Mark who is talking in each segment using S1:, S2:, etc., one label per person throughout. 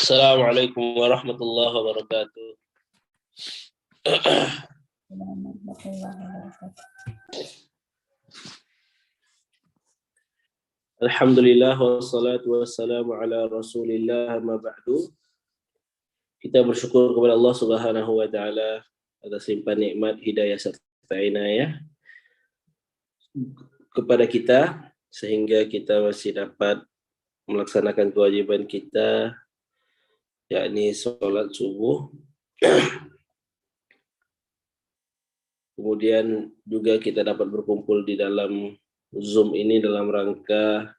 S1: Assalamualaikum warahmatullahi wabarakatuh. Alhamdulillah wassalatu wassalamu ala Rasulillah ma ba'du. Kita bersyukur kepada Allah Subhanahu wa taala atas limpahan nikmat hidayah serta inayah kepada kita sehingga kita masih dapat melaksanakan kewajiban kita, yakni sholat subuh. Kemudian juga kita dapat berkumpul di dalam Zoom ini dalam rangka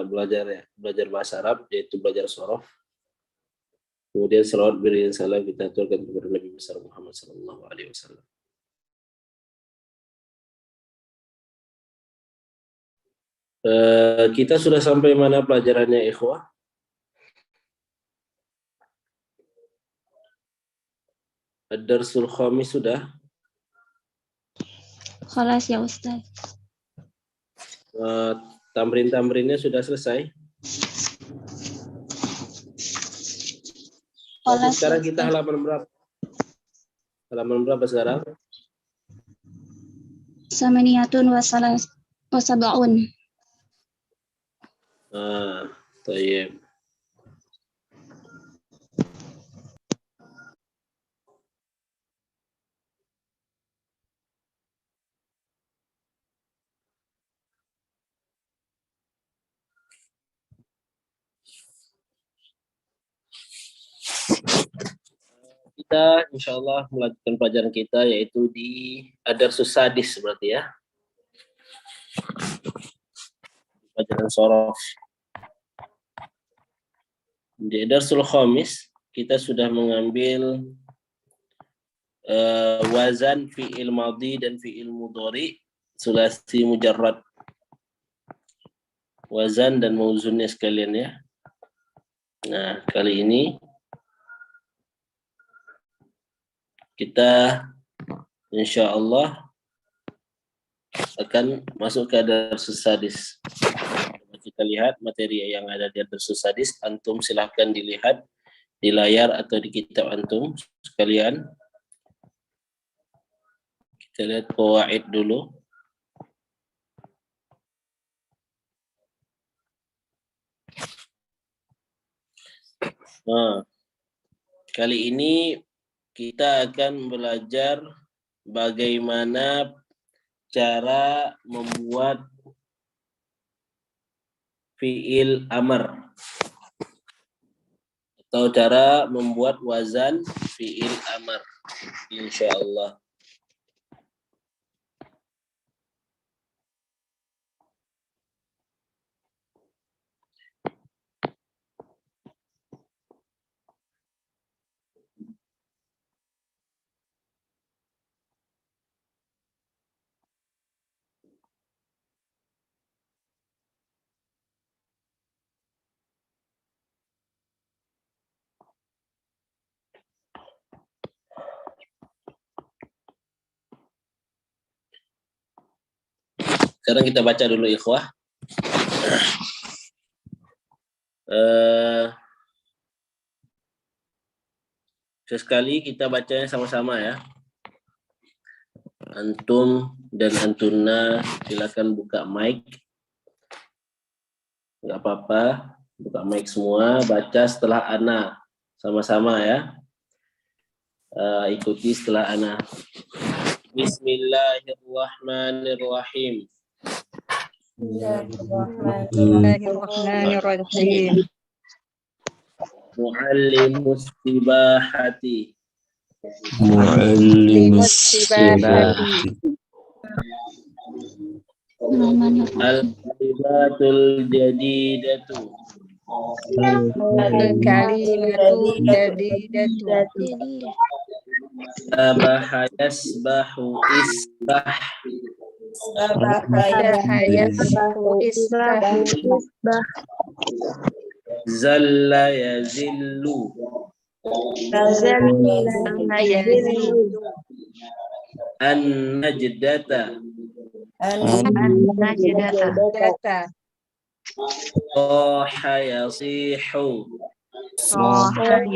S1: belajar bahasa Arab, yaitu belajar sorof. Kemudian salawat beriring salam kita aturkan kepada Nabi besar Muhammad sallallahu alaihi wasallam. Kita sudah sampai mana pelajarannya, ikhwah? Ad-Darsul Khamis sudah?
S2: Khalas ya Ustaz.
S1: Tamrin-tamrinnya sudah selesai?
S2: Khalas
S1: Sekarang
S2: ya,
S1: kita halaman berapa? Halaman berapa sekarang?
S2: Samaniyatun wa sab'un.
S1: Tayyib. Kita insyaallah melanjutkan pelajaran kita yaitu di Ad-Darsus Sadis berarti ya. Pelajaran sorof. Di Ad-Darsul Khamis kita sudah mengambil wazan fi'il madhi dan fi'il mudhari sulasi mujarrad. Wazan dan mauzunnya sekalian ya. Nah, kali ini kita insyaallah akan masuk ke Ad-Darsus Sadis. Kita lihat materi yang ada di Ad-Darsus Sadis. Antum silahkan dilihat di layar atau di kitab antum sekalian. Kita lihat qawaid dulu. Nah, kali ini kita akan belajar bagaimana cara membuat fi'il amr atau cara membuat wazan fi'il amr, insyaallah. Sekarang kita baca dulu ikhwah. Sesekali kita bacanya sama-sama ya. Antum dan antuna silakan buka mic. Enggak apa-apa, buka mic semua, baca setelah ana sama-sama ya. Ikuti setelah ana. Bismillahirrahmanirrahim.
S3: Bismillahirrahmanirrahim.
S1: Muallimus sibahati.
S3: Muallimus sibahati.
S1: Al-kalimatul jadidatu.
S3: Al-kalimatul jadidatu.
S1: Sabaha yasbahu isbah.
S3: Sabaha yasbahu isbah.
S1: Zalla yazillu.
S3: Zalla yazillu.
S1: An-najdata.
S2: An-najdata.
S3: Data.
S1: Soha yasihu.
S2: Soha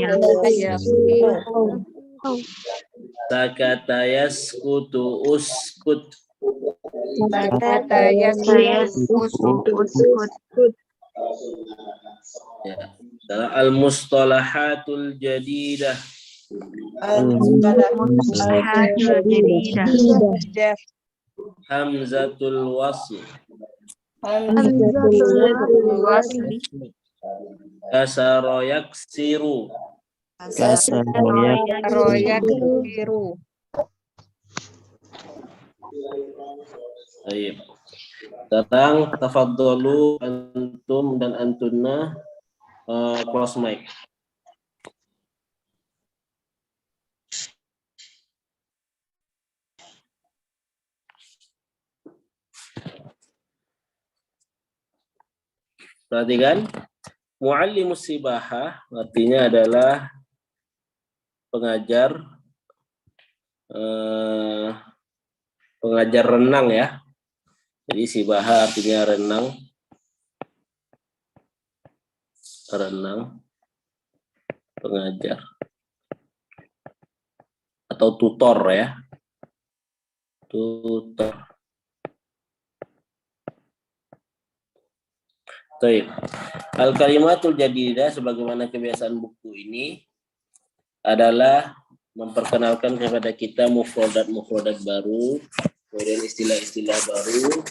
S3: Yasihu.
S1: Sakata yaskutu uskut.
S3: Sakata
S2: uskut.
S1: Ya. Al-mustalahatul jadidah.
S2: Mustahatul jadidah.
S1: Hamzatul wasl.
S2: Hamzatul wasli.
S1: Kasara yaksiru.
S3: Royak biru.
S1: Baik. Sekarang tafadhalu antum dan antunna close mic. Perhatikan, muallimus sibahah artinya adalah pengajar pengajar renang ya. Jadi sibahah artinya renang, pengajar atau tutor ya, tutor. Baik. Al-kalimatul jadidah sebagaimana kebiasaan buku ini adalah memperkenalkan kepada kita mufradat baru, kemudian istilah-istilah baru,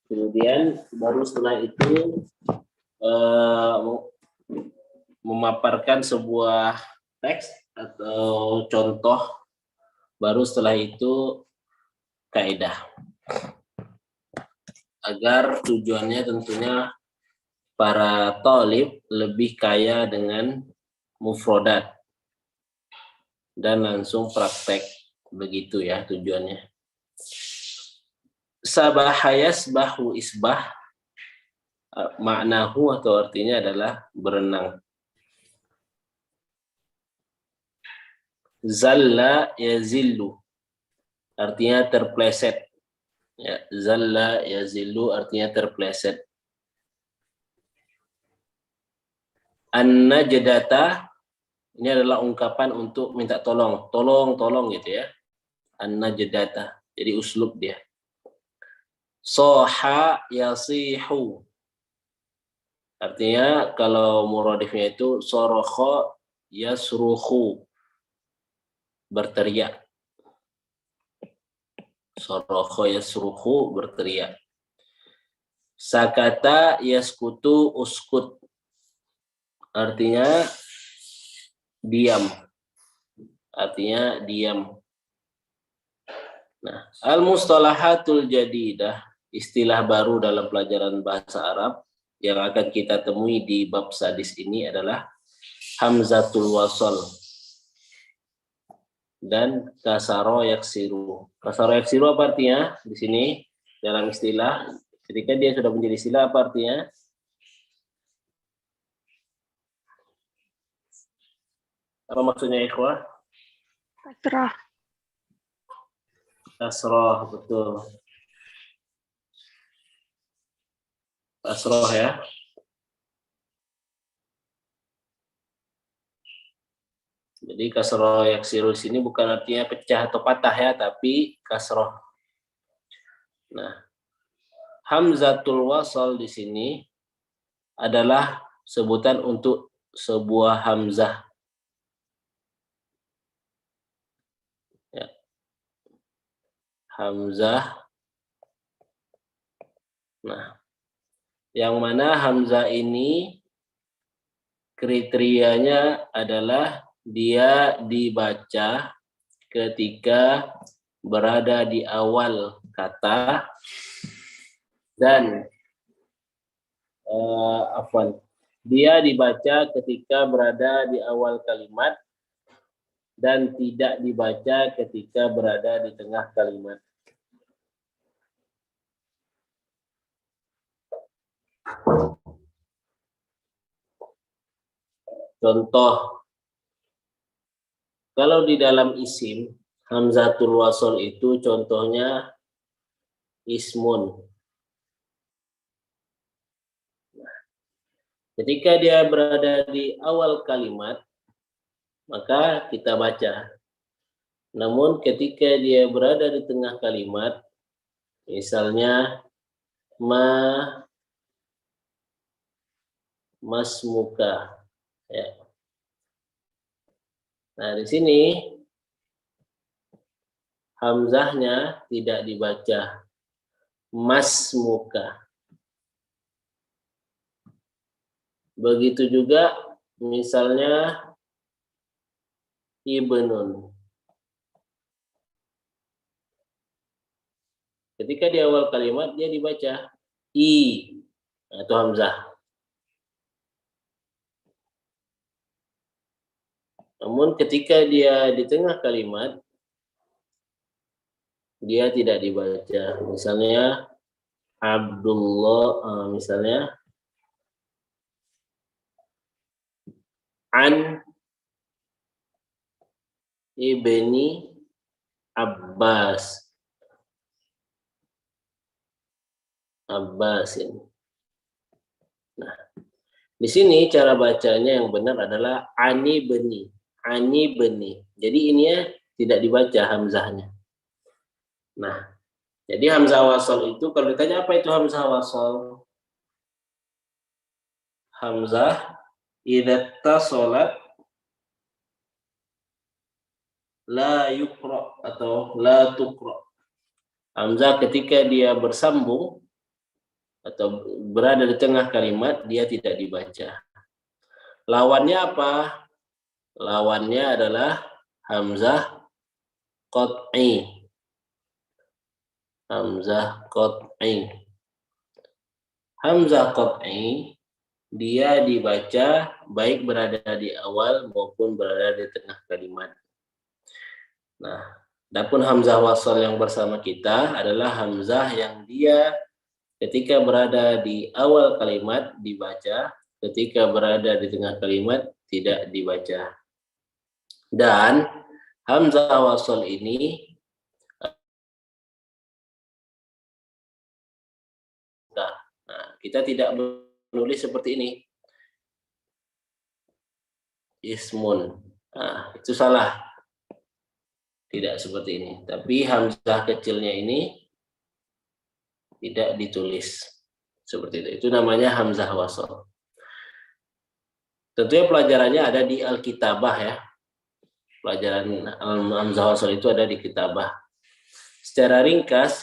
S1: kemudian baru setelah itu memaparkan sebuah teks atau contoh, baru setelah itu kaidah. Agar tujuannya tentunya para thalib lebih kaya dengan mufradat dan langsung praktek, begitu ya tujuannya. Sabahayas bahu isbah, maknahu atau artinya adalah berenang. Zalla yazillu, artinya terpleset. Ya, zalla yazillu artinya terpleset. An-najdata ini adalah ungkapan untuk minta tolong, tolong gitu ya. An-najdata, jadi uslub dia. Soha yasihu, artinya kalau muradifnya itu sorokho yasruhu, berteriak. Sorokho yasruhu, berteriak. Sakata yaskutu uskut, artinya diam. Artinya diam. Nah, al-mustalahatul jadidah, istilah baru dalam pelajaran bahasa Arab yang akan kita temui di bab sadis ini adalah hamzatul wasl dan kasaro yaksiru. Kasaro yaksiru apa artinya di sini dalam istilah? Ketika dia sudah menjadi istilah, apa artinya? Apa maksudnya ikhwah?
S2: Kasrah.
S1: Kasroh, betul. Kasroh ya. Jadi kasroh yaksiru sini bukan artinya pecah atau patah ya, tapi kasroh. Nah, hamzatul wasl di sini adalah sebutan untuk sebuah hamzah. Ya. Hamzah. Nah, yang mana hamzah ini kriterianya adalah dia dibaca ketika berada di awal kata dan dia dibaca ketika berada di awal kalimat dan tidak dibaca ketika berada di tengah kalimat. Contoh, kalau di dalam isim hamzatul wasl itu contohnya ismun. Ketika dia berada di awal kalimat, maka kita baca. Namun ketika dia berada di tengah kalimat, misalnya masmuka, ya. Nah, di sini hamzahnya tidak dibaca, masmuka. Begitu juga misalnya ibnun. Ketika di awal kalimat dia dibaca atau hamzah. Namun ketika dia di tengah kalimat dia tidak dibaca. Misalnya Abdullah, misalnya an ibni Abbasin. Nah, di sini cara bacanya yang benar adalah ani beni. Jadi ini ya tidak dibaca hamzahnya. Nah, jadi hamzah wasal itu kalau ditanya apa itu hamzah wasal? Hamzah idza tasalat la yuqra atau la tuqra. Hamzah ketika dia bersambung atau berada di tengah kalimat dia tidak dibaca. Lawannya apa? Lawannya adalah hamzah qat'i. Hamzah qat'i. Hamzah qat'i dia dibaca baik berada di awal maupun berada di tengah kalimat. Nah, adapun hamzah wasal yang bersama kita adalah hamzah yang dia ketika berada di awal kalimat dibaca, ketika berada di tengah kalimat tidak dibaca. Dan hamzah wasal ini kita tidak menulis seperti ini. Ismun. Nah, itu salah. Tidak seperti ini. Tapi hamzah kecilnya ini tidak ditulis seperti itu. Itu namanya hamzah wasal. Tentunya pelajarannya ada di Alkitabah ya. Pelajaran hamzah wasal itu ada di kitabah. Secara ringkas,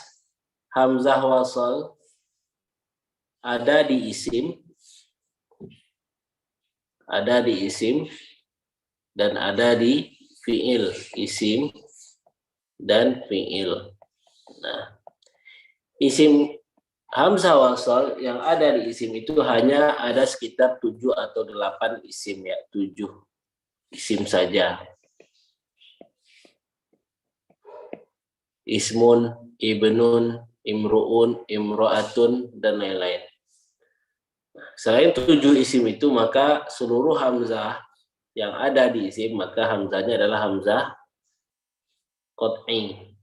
S1: hamzah wasal ada di isim, dan ada di fi'il, isim dan fi'il. Nah, isim hamzah wasal yang ada di isim itu hanya ada sekitar 7 atau 8 isim ya, 7 isim saja. Ismun, ibnun, imru'un, imro'atun, dan lain-lain. Selain 7 isim itu, maka seluruh hamzah yang ada di isim, maka hamzahnya adalah hamzah qat'i.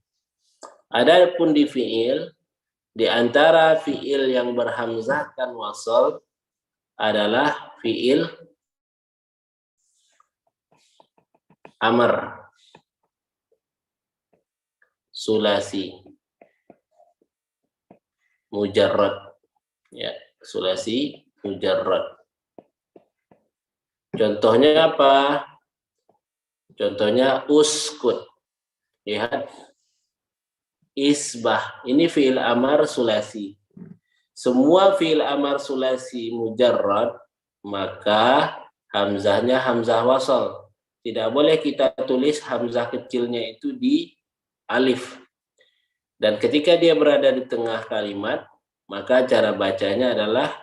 S1: Adapun di fi'il, di antara fi'il yang berhamzahkan wasal adalah fi'il amr, sulasi, mujarrad, ya, sulasi mujarrad. Contohnya apa? Contohnya uskut. Lihat. Isbah. Ini fi'il amar sulasi. Semua fi'il amar sulasi mujarrad, maka hamzahnya hamzah wasal. Tidak boleh kita tulis hamzah kecilnya itu di alif. Dan ketika dia berada di tengah kalimat, maka cara bacanya adalah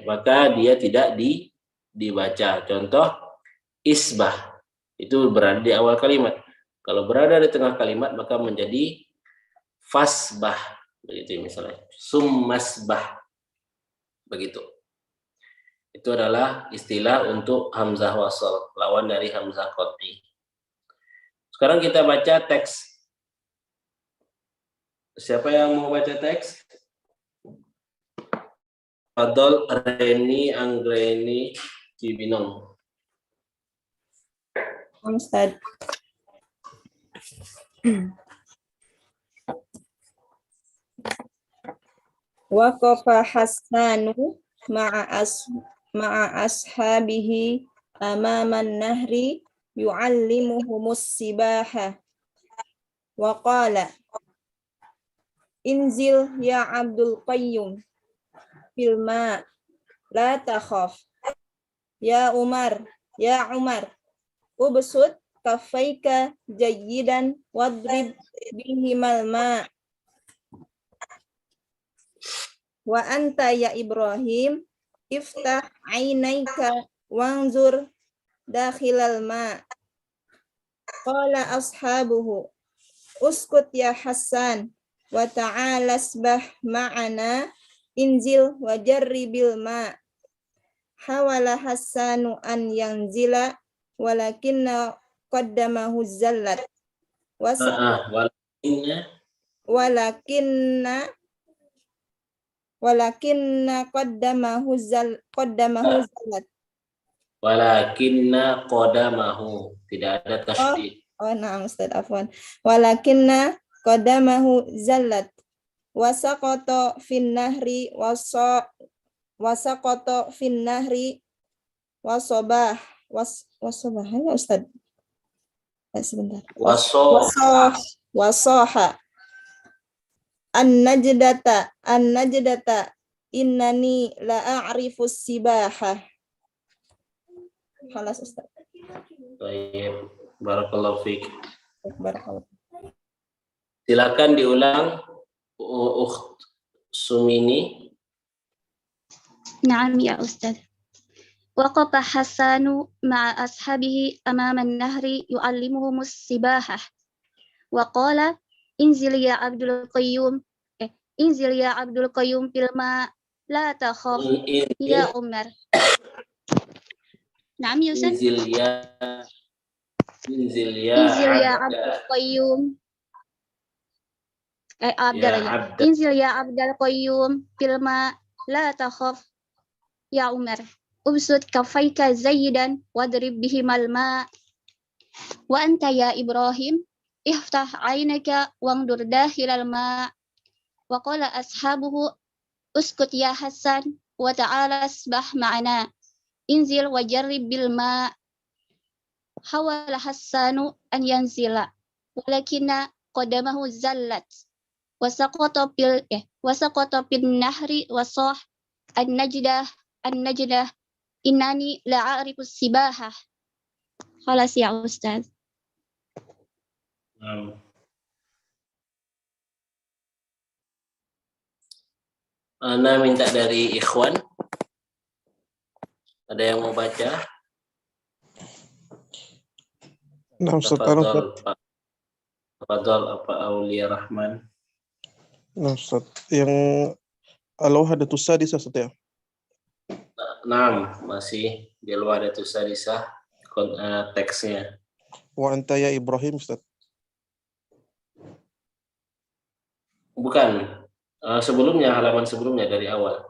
S1: maka dia tidak dibaca. Contoh isbah itu berada di awal kalimat. Kalau berada di tengah kalimat maka menjadi fasbah, begitu misalnya. Summasbah. Begitu. Itu adalah istilah untuk hamzah wasal, lawan dari hamzah qat'i. Sekarang kita baca teks. Siapa yang mau baca teks? Fadol, Reni, Anggreni, Cibinong.
S3: Ustaz. Waqafa Hassanu ma'a ashabihi amaman nahri yu'allimuhumus sibaha wa qala inzil ya Abdul Qayyum fil ma la takhaf ya Umar ubsut kafaika jayyidan wadrib bihimal ma wa anta ya Ibrahim iftah ainaika wanzur dakhilal ma qala ashabuhu uskut ya Hasan wa ta'ala asbah ma'ana inzil wa jarribil ma hawala Hassanu an yanzila walakinna qaddamahu zallat walakinna qaddamahu zallat
S1: Walakinna qadamahu, tidak ada tasydid.
S3: Nah Ustaz, afwan. Walakinna qadamahu zallat wasaqata fin nahri wasaqata fin nahri wasobah ya Ustaz. Sebentar. Wasoha an-najdata innani la a'rifu sibaha. Khalas Ustaz.
S1: Baik, barakallahu fiik.
S3: Barakallahu.
S1: Silakan diulang Ukht Sumini.
S4: Naam ya Ustaz. Waqafa Hassanu ma'a ashabihi amama an-nahri yu'allimuhumus sibahah. Wa qala inzil ya Abdul Qayyum fil ma la takhaf ya Umar. Naam ya Ustaz.
S1: Inzil ya
S4: Abdul Qayyum. Inzil ya Abdul Qayyum fil ma la takhaf ya Umar. Ubsut kafaika zayyidan wadrib bihimal ma wa anta ya Ibrahim iftah aynaka wangdur dakhilal ma wa qala ashabuhu uskut ya Hasan wa ta'ala asbah ma'ana inzil wa jarrib bil ma hawala Hassanu an yanzila walakinna qadamahu zallat wasaqata bil nahri wasah an-najdah innani la'arifu sibaha. Khalas ya Ustaz.
S1: Ana minta dari ikhwan. Ada yang mau baca?
S5: Nah, Ustaz.
S1: Tafadhal apa Aulia Rahman.
S5: Nah, Ustaz. Yang al-wahdatus sadisah Ustaz ya.
S1: Naam, masih di luar itu sadisah teksnya.
S5: Wa anta ya Ibrahim Ustaz.
S1: Bukan. Sebelumnya, halaman sebelumnya dari awal.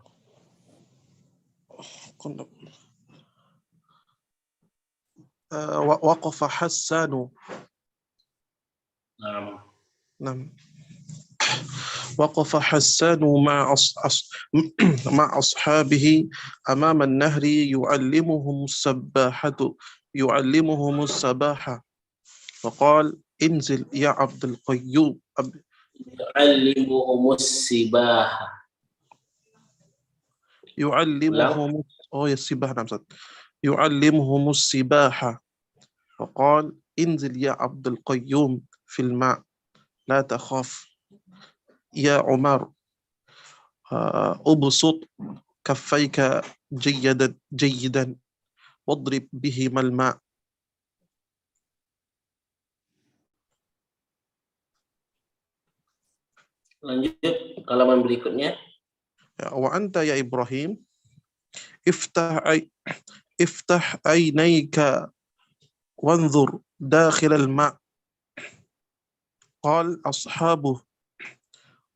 S5: Waqafa Hassanu.
S1: Naam.
S5: وقف حسان مع أصحابه أمام النهر يعلمهم السباحة فقال انزل يا عبد القيوم
S1: يعلمهم السباحة
S5: يعلمهم السباحة فقال انزل يا عبد القيوم في الماء لا تخاف يا عمر أبسط كفيك جيدا واضرب بهما الماء.
S1: Lanjut halaman berikutnya.
S5: Wa anta ya Ibrahim افتح عينيك وانظر داخل الماء قال أصحابه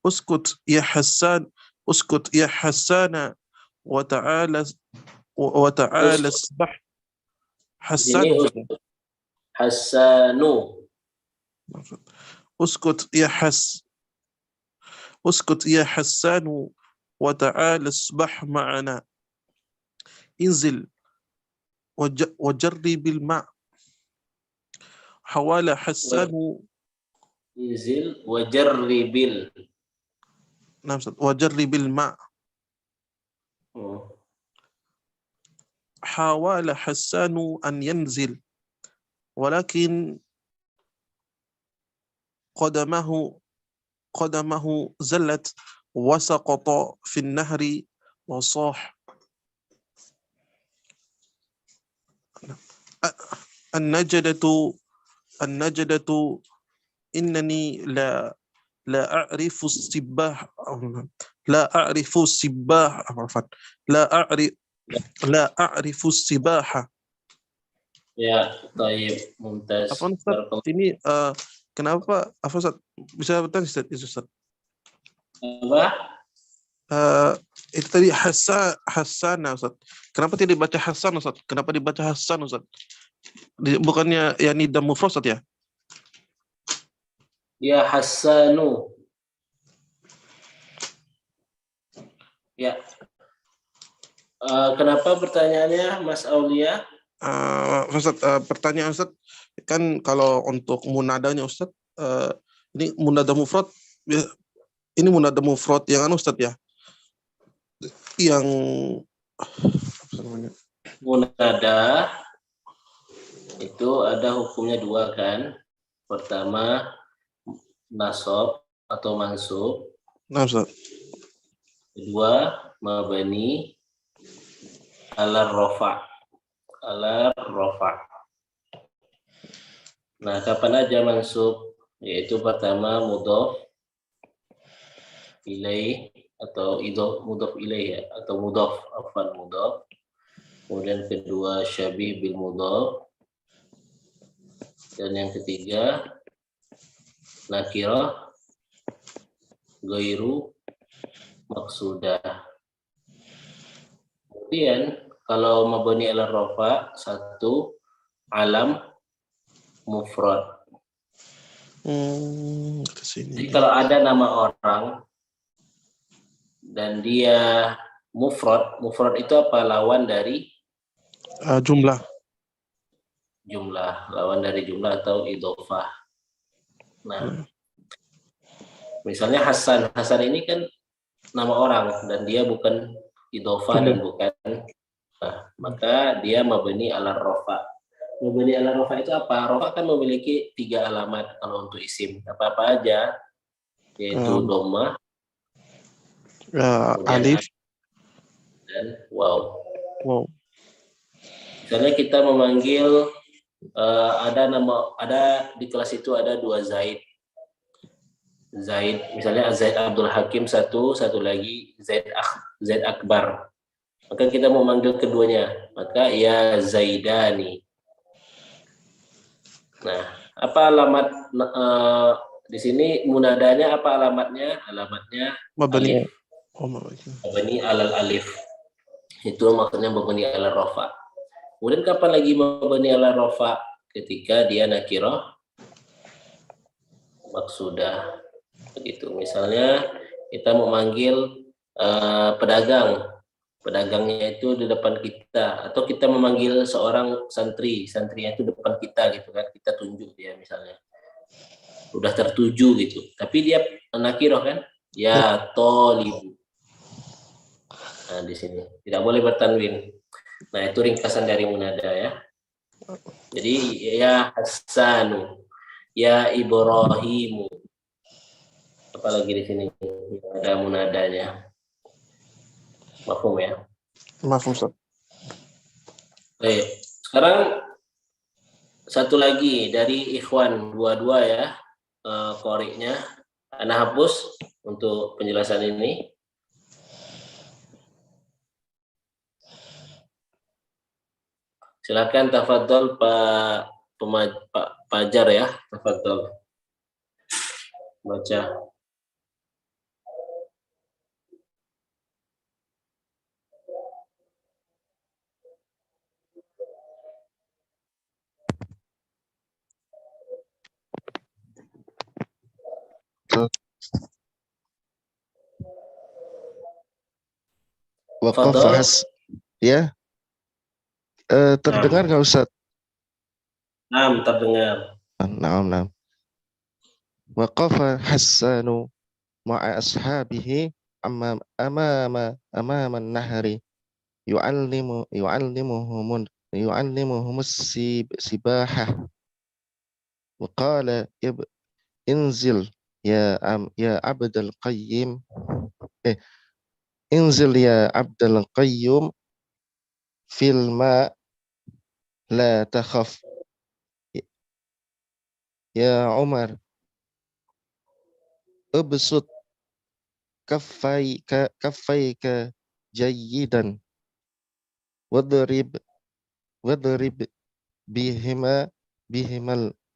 S5: uskut ya Hassan, uskut ya Hassana, wa ta'ala asbah. Hassan
S1: Ini
S5: maksudnya.
S1: Hassanu.
S5: Uskut ya Hassanu wa ta'ala asbah ma'ana. Inzil wajarri bil ma'. Hawala Hassanu.
S1: Inzil wajarribil.
S5: Nah, Ustaz, wajarri bil ma'. حاول حسان أن ينزل ولكن قدمه زلت وسقط في النهر وصاح. النجدة إنني لا أعرف السباحة لا أعرف السباحة.
S1: Ya, taib, mumtaz.
S5: Apa Ustaz? Ini kenapa? Apa Ustaz? Bisa bertanya Ustaz?
S1: Apa?
S5: Itu tadi Hassan Ustaz. Kenapa tidak dibaca Hassan Ustaz? Kenapa dibaca Hassan Ustaz? Bukannya ya nidam mufrad Ustaz ya?
S1: Ya Hassanu. Ya. Kenapa pertanyaannya Mas Aulia?
S5: Ustaz, pertanyaan Ustaz, kan kalau untuk munadanya Ustaz, ini munada mufrad, ini munada mufrad yang Ustaz ya, yang
S1: Munada itu ada hukumnya dua kan. Pertama nasab atau mansub.
S5: Nah Ustaz.
S1: Kedua mabani ala rafa. Nah, kapan aja mansub? Yaitu pertama mudhof ilaih atau mudhof ilaih ya, atau mudhof. Kemudian kedua syabih bil mudhof. Dan yang ketiga nakirah ghairu maksudah. Kemudian kalau mabni ala rafa, satu alam mufrad. Jadi kalau ada nama orang dan dia mufrad itu apa? Lawan dari
S5: jumlah,
S1: lawan dari jumlah atau idhofah. Nah, misalnya Hasan ini kan nama orang dan dia bukan idhofah dan bukan. Nah, maka dia mabni ala rafa. Mabni ala rafa itu apa? Rafa kan memiliki 3 alamat kalau untuk isim. Apa-apa aja, yaitu dhammah,
S5: alif,
S1: dan waw.
S5: Wow.
S1: Misalnya kita memanggil ada di kelas itu ada 2 Zaid. Misalnya Zaid Abdul Hakim satu lagi Zaid Akbar. Maka kita mau manggil keduanya, maka ya Zaidani. Nah, apa alamat di sini munadanya apa alamatnya? Alamatnya
S5: mabni.
S1: alif. Mabni alal alif. Itu maksudnya mabni alal rafa. Kemudian kapan lagi mabni alal rafa? Ketika dia nakirah maksudah. Begitu. Misalnya kita mau manggil pedagangnya itu di depan kita, atau kita memanggil seorang santrinya itu depan kita gitu kan, kita tunjuk dia misalnya udah tertuju gitu, tapi dia nakirah kan, ya tolibu. Nah, di sini tidak boleh bertanwin. Nah, itu ringkasan dari munada ya. Jadi ya Hassanu, ya Ibrahimu. Apalagi di sini ada munadanya. Mafhum ya?
S5: Mafhum Ustaz.
S1: Baik. Sekarang satu lagi dari ikhwan dua ya, qori'nya. Ana hapus untuk penjelasan ini. Silakan tafadhol Pak Pajar ya, tafadhol baca.
S5: Waqafa
S1: Fadal.
S5: ya. Terdengar nggak Ustaz?
S1: Naam, terdengar.
S5: Naam. Waqafa Hassanu ma'a ashabihi amama an-nahri yu'allimuhumus sibahah wa qala inzil ya Abdul Qayyim inzil ya Abdul Qayyum fil ma la takhaf ya Umar ubsut kaffayka jayyidan wadrib bihimal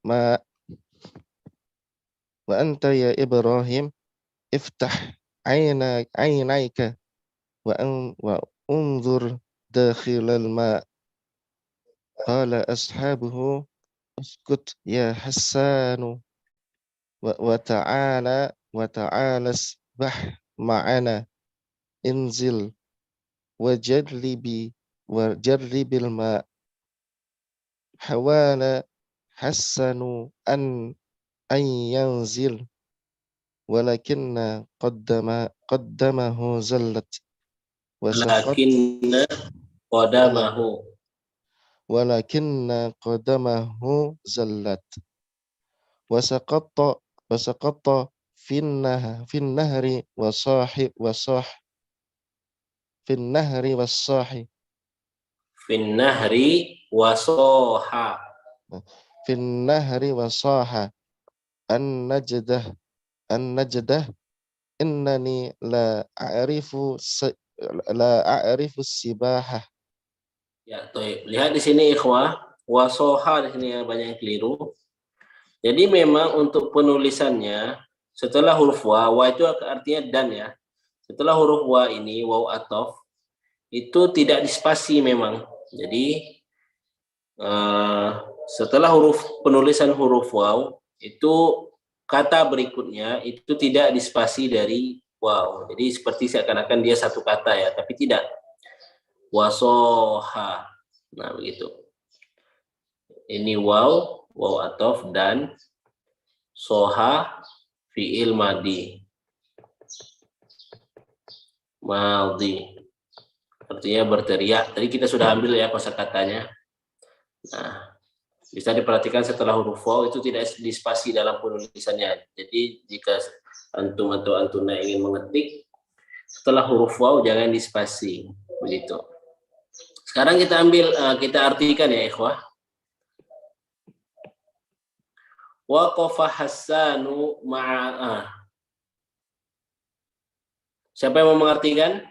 S5: ma wa anta ya Ibrahim iftah aynayka wa unzur dakhilal ma qala ashabuhu uskut ya Hassanu wa ta'ala asbah ma'ana inzil wajarribil ma hawala Hassanu an yanzil walakinna qaddamahu zallat
S1: Lakinna qadamahu.
S5: walakinna qadamahu zallat wasaqatta fin nahri fin nahri wasahi
S1: Fin nahri wasoha.
S5: fin nahri wasaha an najdah innani la a'rifu sibahah.
S1: Ya, toib. Lihat di sini ikhwah, wasoha di sini ya, banyak yang keliru. Jadi memang untuk penulisannya setelah huruf wa itu artinya dan ya. Setelah huruf wa ini waw atof itu tidak dispasi memang. Jadi setelah penulisan huruf waw itu kata berikutnya itu tidak dispasi dari waw. Jadi seperti seakan-akan dia satu kata ya, tapi tidak. Wasoha. Nah, begitu. Ini waw atof dan soha fi'il madhi. Artinya berteriak. Tadi kita sudah ambil ya kosakatanya. Nah, bisa diperhatikan setelah huruf waw itu tidak dispasi dalam penulisannya. Jadi jika antum atau antuna ingin mengetik setelah huruf waw jangan dispasi, begitu. Sekarang kita artikan ya ikhwah. Waqafa Hassanu ma'a. Siapa yang mau mengartikan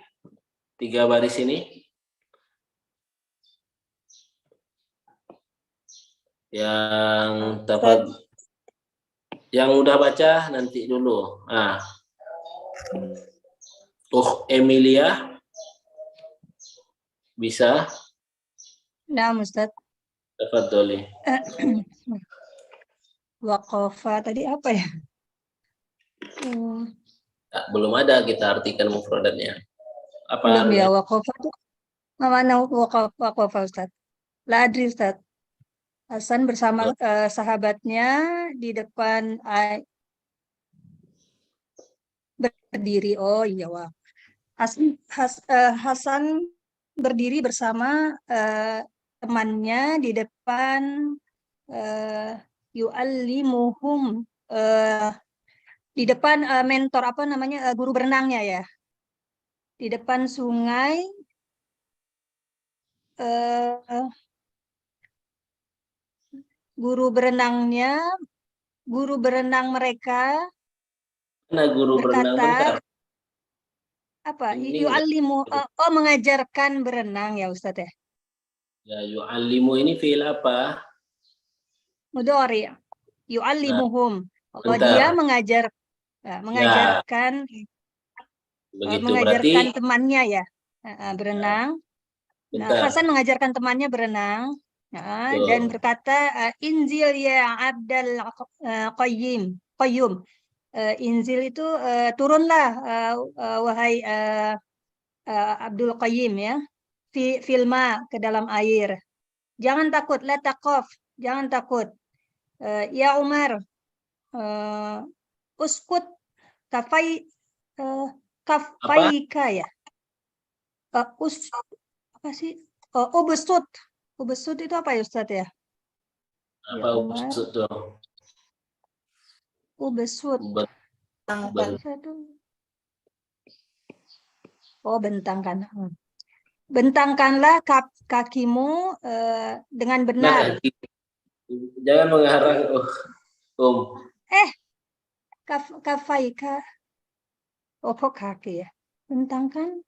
S1: 3 baris ini? Yang udah baca nanti dulu. Emilia bisa?
S2: Nah, Ustaz.
S1: Tafadholi.
S2: Waqafa tadi apa ya?
S1: Belum ada kita artikan mufradatnya. Apa?
S2: Belum ya, waqafa itu mana waqafa Ustaz? La adri Ustaz. Hasan bersama sahabatnya di depan berdiri. Oh iya, wah. Hasan berdiri bersama temannya di depan yu'allimuhum di depan mentor guru berenangnya ya, di depan sungai guru berenang mereka berkata apa? Yu'allimu mengajarkan berenang ya Ustadz ya.
S1: Ya, yu'allimu ini fi'il apa?
S2: Mudhari. Yu'allimuhum. Dia mengajarkan
S1: Berarti
S2: temannya ya berenang. Hasan mengajarkan temannya berenang dan berkata inzil ya Abdul Qayyum. Inzil itu turunlah wahai Abdul Qayyim ya. Filma, ke dalam air. Jangan takut, la taqaf, jangan takut. Ya Umar, uskut kafaika ya. Apa sih? Ubesut. Ubesut itu apa ya Ustaz ya?
S1: Apa ubesut tuh?
S2: Ubesut. Oh, bentangkan. Bentangkanlah kakimu dengan benar.
S1: Nah, jangan mengarang,
S2: Kafaika. Oh, kok kaki ya? Bentangkan.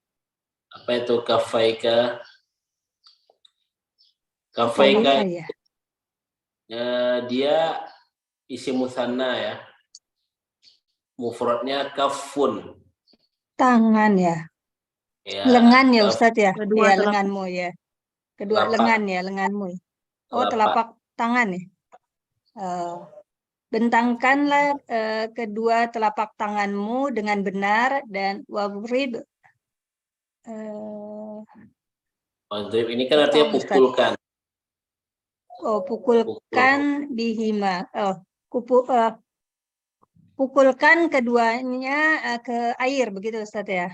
S1: Apa itu kafaika? Kafaika
S2: ya?
S1: Dia isim musanna ya. Mufradnya kafun.
S2: Tangan ya. Lengan ya Ustadz ya. Ya lenganmu ya. Kedua lengan ya, lenganmu. Oh, telapak tangan ya. Bentangkanlah kedua telapak tanganmu dengan benar dan wabrib.
S1: Wabrib ini kan artinya pukulkan.
S2: Oh, pukulkan bihima. Oh, pukulkan keduanya ke air, begitu Ustaz ya.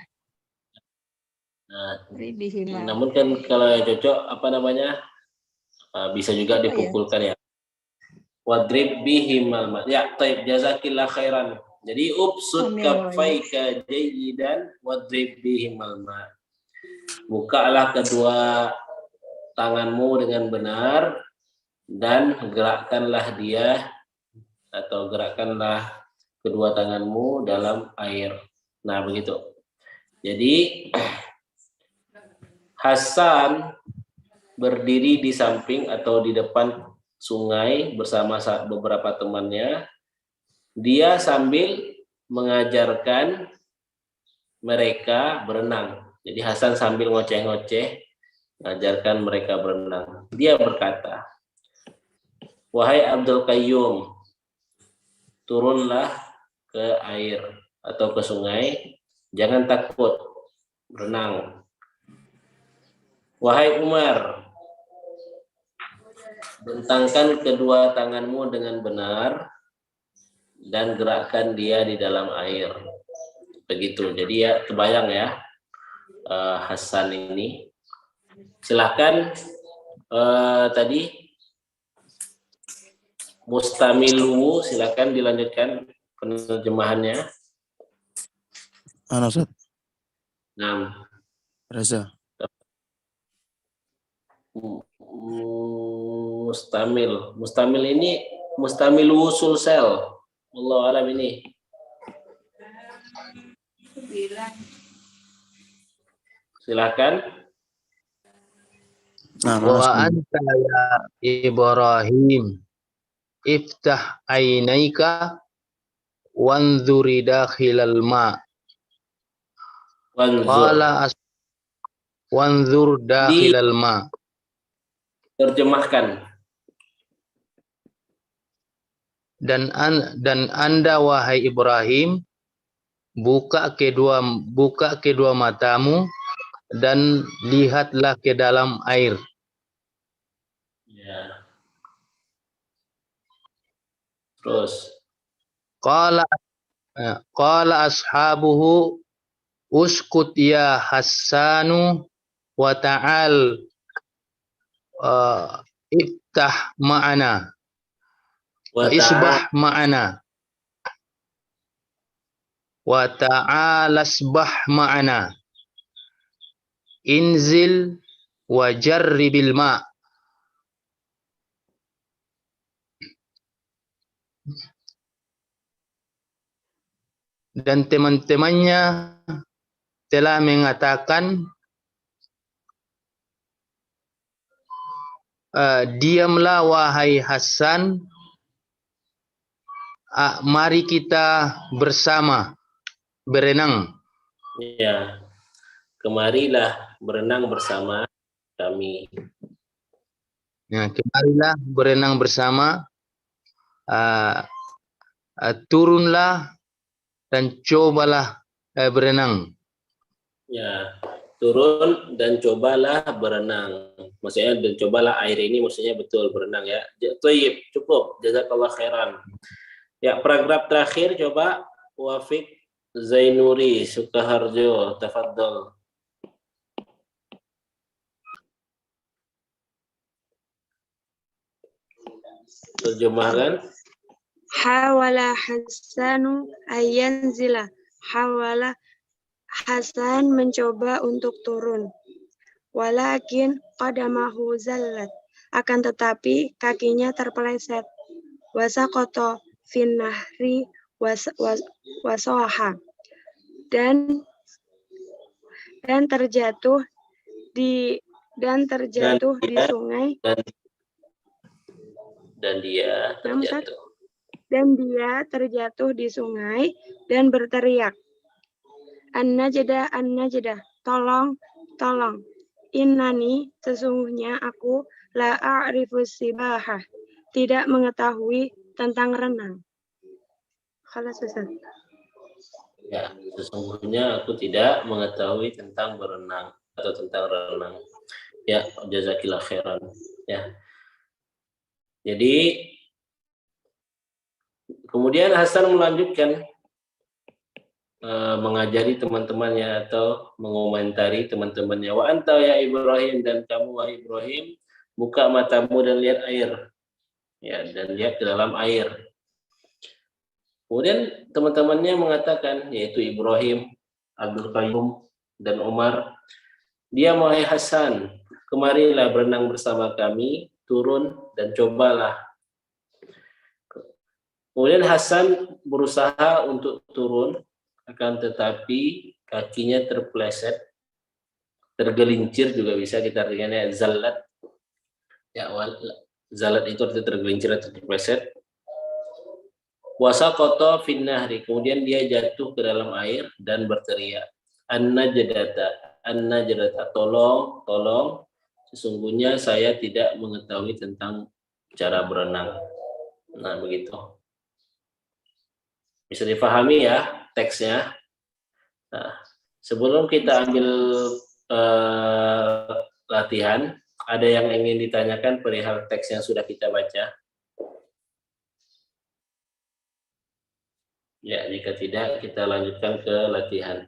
S1: Nah,
S2: bihima.
S1: Namun kan kalau yang cocok apa namanya? Bisa juga dipukulkan ya. Wadrib bihimal ma. Ya, taib, jazakillah khairan. Jadi ubsut kaffaika jayyidan wadrib bihimal ma. Bukalah kedua tanganmu dengan benar dan gerakkanlah dia atau gerakkanlah kedua tanganmu dalam air. Nah, begitu. Jadi Hasan berdiri di samping atau di depan sungai bersama beberapa temannya. Dia sambil mengajarkan mereka berenang. Jadi Hasan sambil ngoceh-ngoceh mengajarkan mereka berenang. Dia berkata, "Wahai Abdul Qayyum, turunlah ke air atau ke sungai, jangan takut, berenang. Wahai Umar, bentangkan kedua tanganmu dengan benar dan gerakkan dia di dalam air." Begitu. Jadi ya kebayang ya Hasan ini. Silahkan tadi Mustamilu, silakan dilanjutkan penerjemahannya.
S5: Ustaz.
S1: Nah,
S5: Reza.
S1: Mustamil ini mustamil wusul sel. Allah alam ini. Silakan.
S6: Wa anta ya Ibrahim iftah ainaika wanzuri dakhilal ma. Wanzur dakhilal ma.
S1: Terjemahkan.
S6: Dan Anda wahai Ibrahim buka kedua matamu dan lihatlah ke dalam air.
S1: Ya. Terus.
S6: Qala ashabuhu uskut ya Hassanu wa ta'al iftah ma'ana. Isbah ma'ana. Wa ta'al asbah ma'ana. Inzil wa jarribil ma'. Dan teman-temannya telah mengatakan, diamlah wahai Hasan, mari kita bersama berenang.
S1: Ya, kemarilah berenang bersama kami.
S6: Ya, kemarilah berenang bersama, turunlah dan cobalah berenang.
S1: Ya, turun dan cobalah berenang. Maksudnya dan cobalah air ini maksudnya betul berenang ya. Thayyib, cukup. Jazakallah khairan. Ya, paragraf terakhir coba Wafiq Zainuri Sukaharjo, tafadhol. Terjemahkan.
S7: Hawala Hasanu ayanzila. Hawala Hasan mencoba untuk turun. Walakin qadamahu zallat. Akan tetapi kakinya terpeleset. Wasaqata finnahri wasoha. Dan terjatuh di sungai.
S1: Dan dia terjatuh.
S7: Dan dia terjatuh di sungai dan berteriak, An-najdah, an-najdah, tolong, tolong. Innani, sesungguhnya aku, la a'rifu sibahah, tidak mengetahui tentang renang. Khalas, Ustaz.
S1: Ya, sesungguhnya aku tidak mengetahui tentang berenang atau tentang renang. Ya, jazakillah khairan. Ya. Jadi kemudian Hasan melanjutkan mengajari teman-temannya atau mengomentari teman-temannya. Wa anta ya Ibrahim, dan kamu wahai Ibrahim, buka matamu dan lihat air. Ya, dan lihat ke dalam air. Kemudian teman-temannya mengatakan, yaitu Ibrahim, Abdul Qayyum, dan Umar, dia wahai Hasan, kemarilah berenang bersama kami, turun dan cobalah. Kemudian Hasan berusaha untuk turun, akan tetapi kakinya terpeleset, tergelincir juga bisa kita artikannya zallat. Ya, zallat itu artinya tergelincir atau terpeleset. Wasaqata finnahri, kemudian dia jatuh ke dalam air dan berteriak, an-najdata, tolong, tolong, sesungguhnya saya tidak mengetahui tentang cara berenang. Nah, begitu. Bisa dipahami ya teksnya. Nah, sebelum kita ambil latihan, ada yang ingin ditanyakan perihal teks yang sudah kita baca? Ya, jika tidak, kita lanjutkan ke latihan.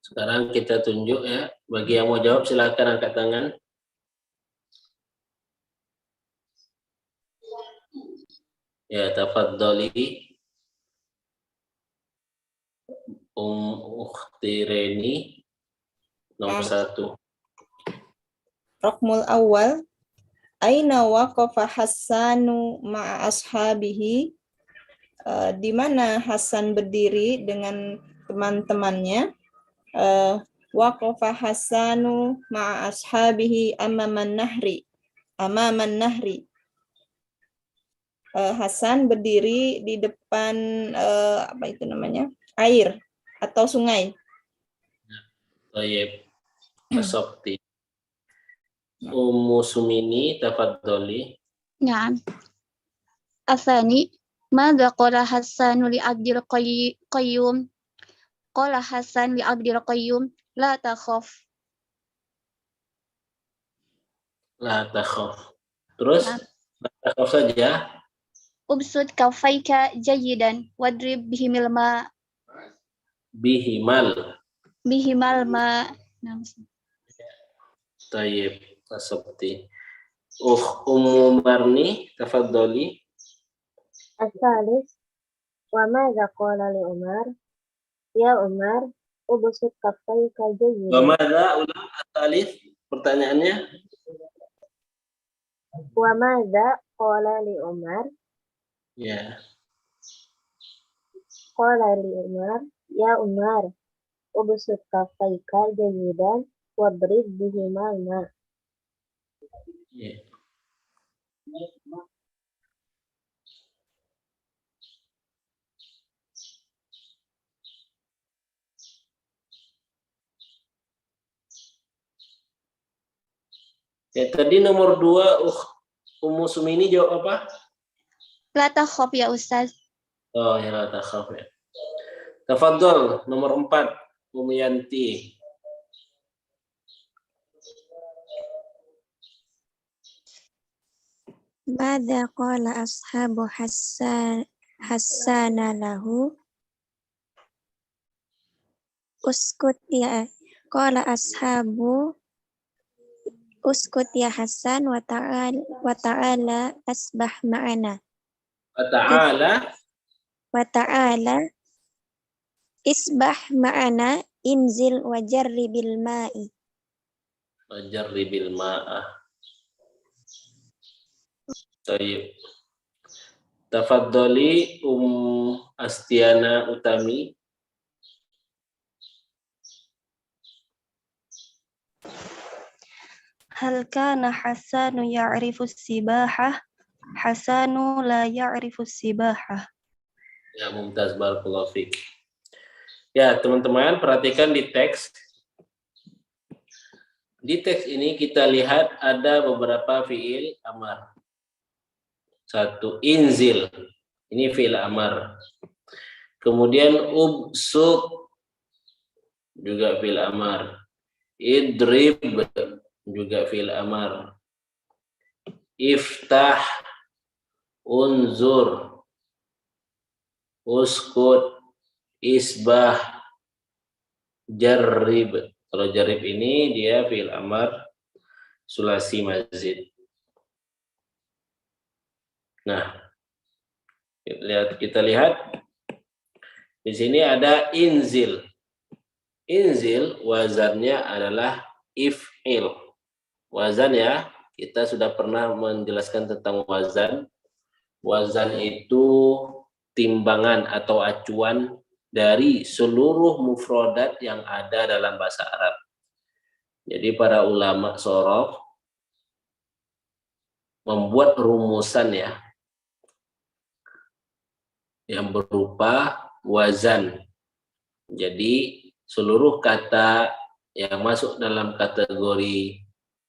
S1: Sekarang kita tunjuk ya. Bagi yang mau jawab, silakan angkat tangan. Ya, tafadhali. Ukhti Reni, nomor 1.
S3: Raqmul awal. Aina waqafa Hassanu ma'a ashabihi. Di mana Hasan berdiri dengan teman-temannya. Waqafa Hassanu ma'a ashabihi amaman nahri. Hasan berdiri di depan air atau sungai.
S1: Baik, Asabti. Ummu Sumini, tafadhali.
S4: Naam. Athani, madza qala Hassanu li Abdul Qayyum? Qala Hasan li Abdul Qayyum, la takhaf.
S1: La takhaf. Terus, la takhaf saja.
S4: Ubsud kafaika jayidan wadrib bihimal ma.
S1: Bihimal
S4: ma.
S1: Tayyib, Asabti. Ummu Marni, tafadhali.
S8: As-salis, wa madza qala li Umar? Ya Umar, ubsut kaffayka jayyid.
S1: Wa madza, ulang as-salis, pertanyaannya.
S8: Wa madza qala li Umar?
S1: Ya.
S8: Qala li Umar, ya Umar, ubsut kaffayka jayyidan wadrib bihimal ma.
S1: Ya. Ya, tadi nomor 2, Ummu Sumini jawab apa?
S4: La takhaf ya Ustaz.
S1: Oh ya la takhaf ya. Tafadhol nomor 4 Umiyanti.
S9: Madza qala ashabu Hassana lahu uskut ya qala ashabu uskut ya Hasan wa ta'ala asbah ma'ana wa ta'ala isbah ma'ana inzil wa jarribil ma'i.
S1: Wajarribil ma'ah. Tayyib. Tafadhali Astiana Utami.
S4: Hal kana Hasanu ya'rifu sibahah? Hasanu la ya'rifu sibahah.
S1: Ya, mumtaz, barakallahu fiik. Ya, teman-teman, perhatikan di teks. Di teks ini kita lihat ada beberapa fiil amar. 1, inzil. Ini fiil amar. Kemudian ubsuk juga fiil amar. Idrib juga fiil amar. Iftah, unzur, uskut, isbah, jarrib. Kalau jarrib ini dia fiil amar sulasi mazid. Nah, kita lihat di sini ada inzil. Inzil wazannya adalah if'il. Wazan ya, kita sudah pernah menjelaskan tentang wazan. Wazan itu timbangan atau acuan dari seluruh mufradat yang ada dalam bahasa Arab. Jadi para ulama sorof membuat rumusan ya, yang berupa wazan. Jadi seluruh kata yang masuk dalam kategori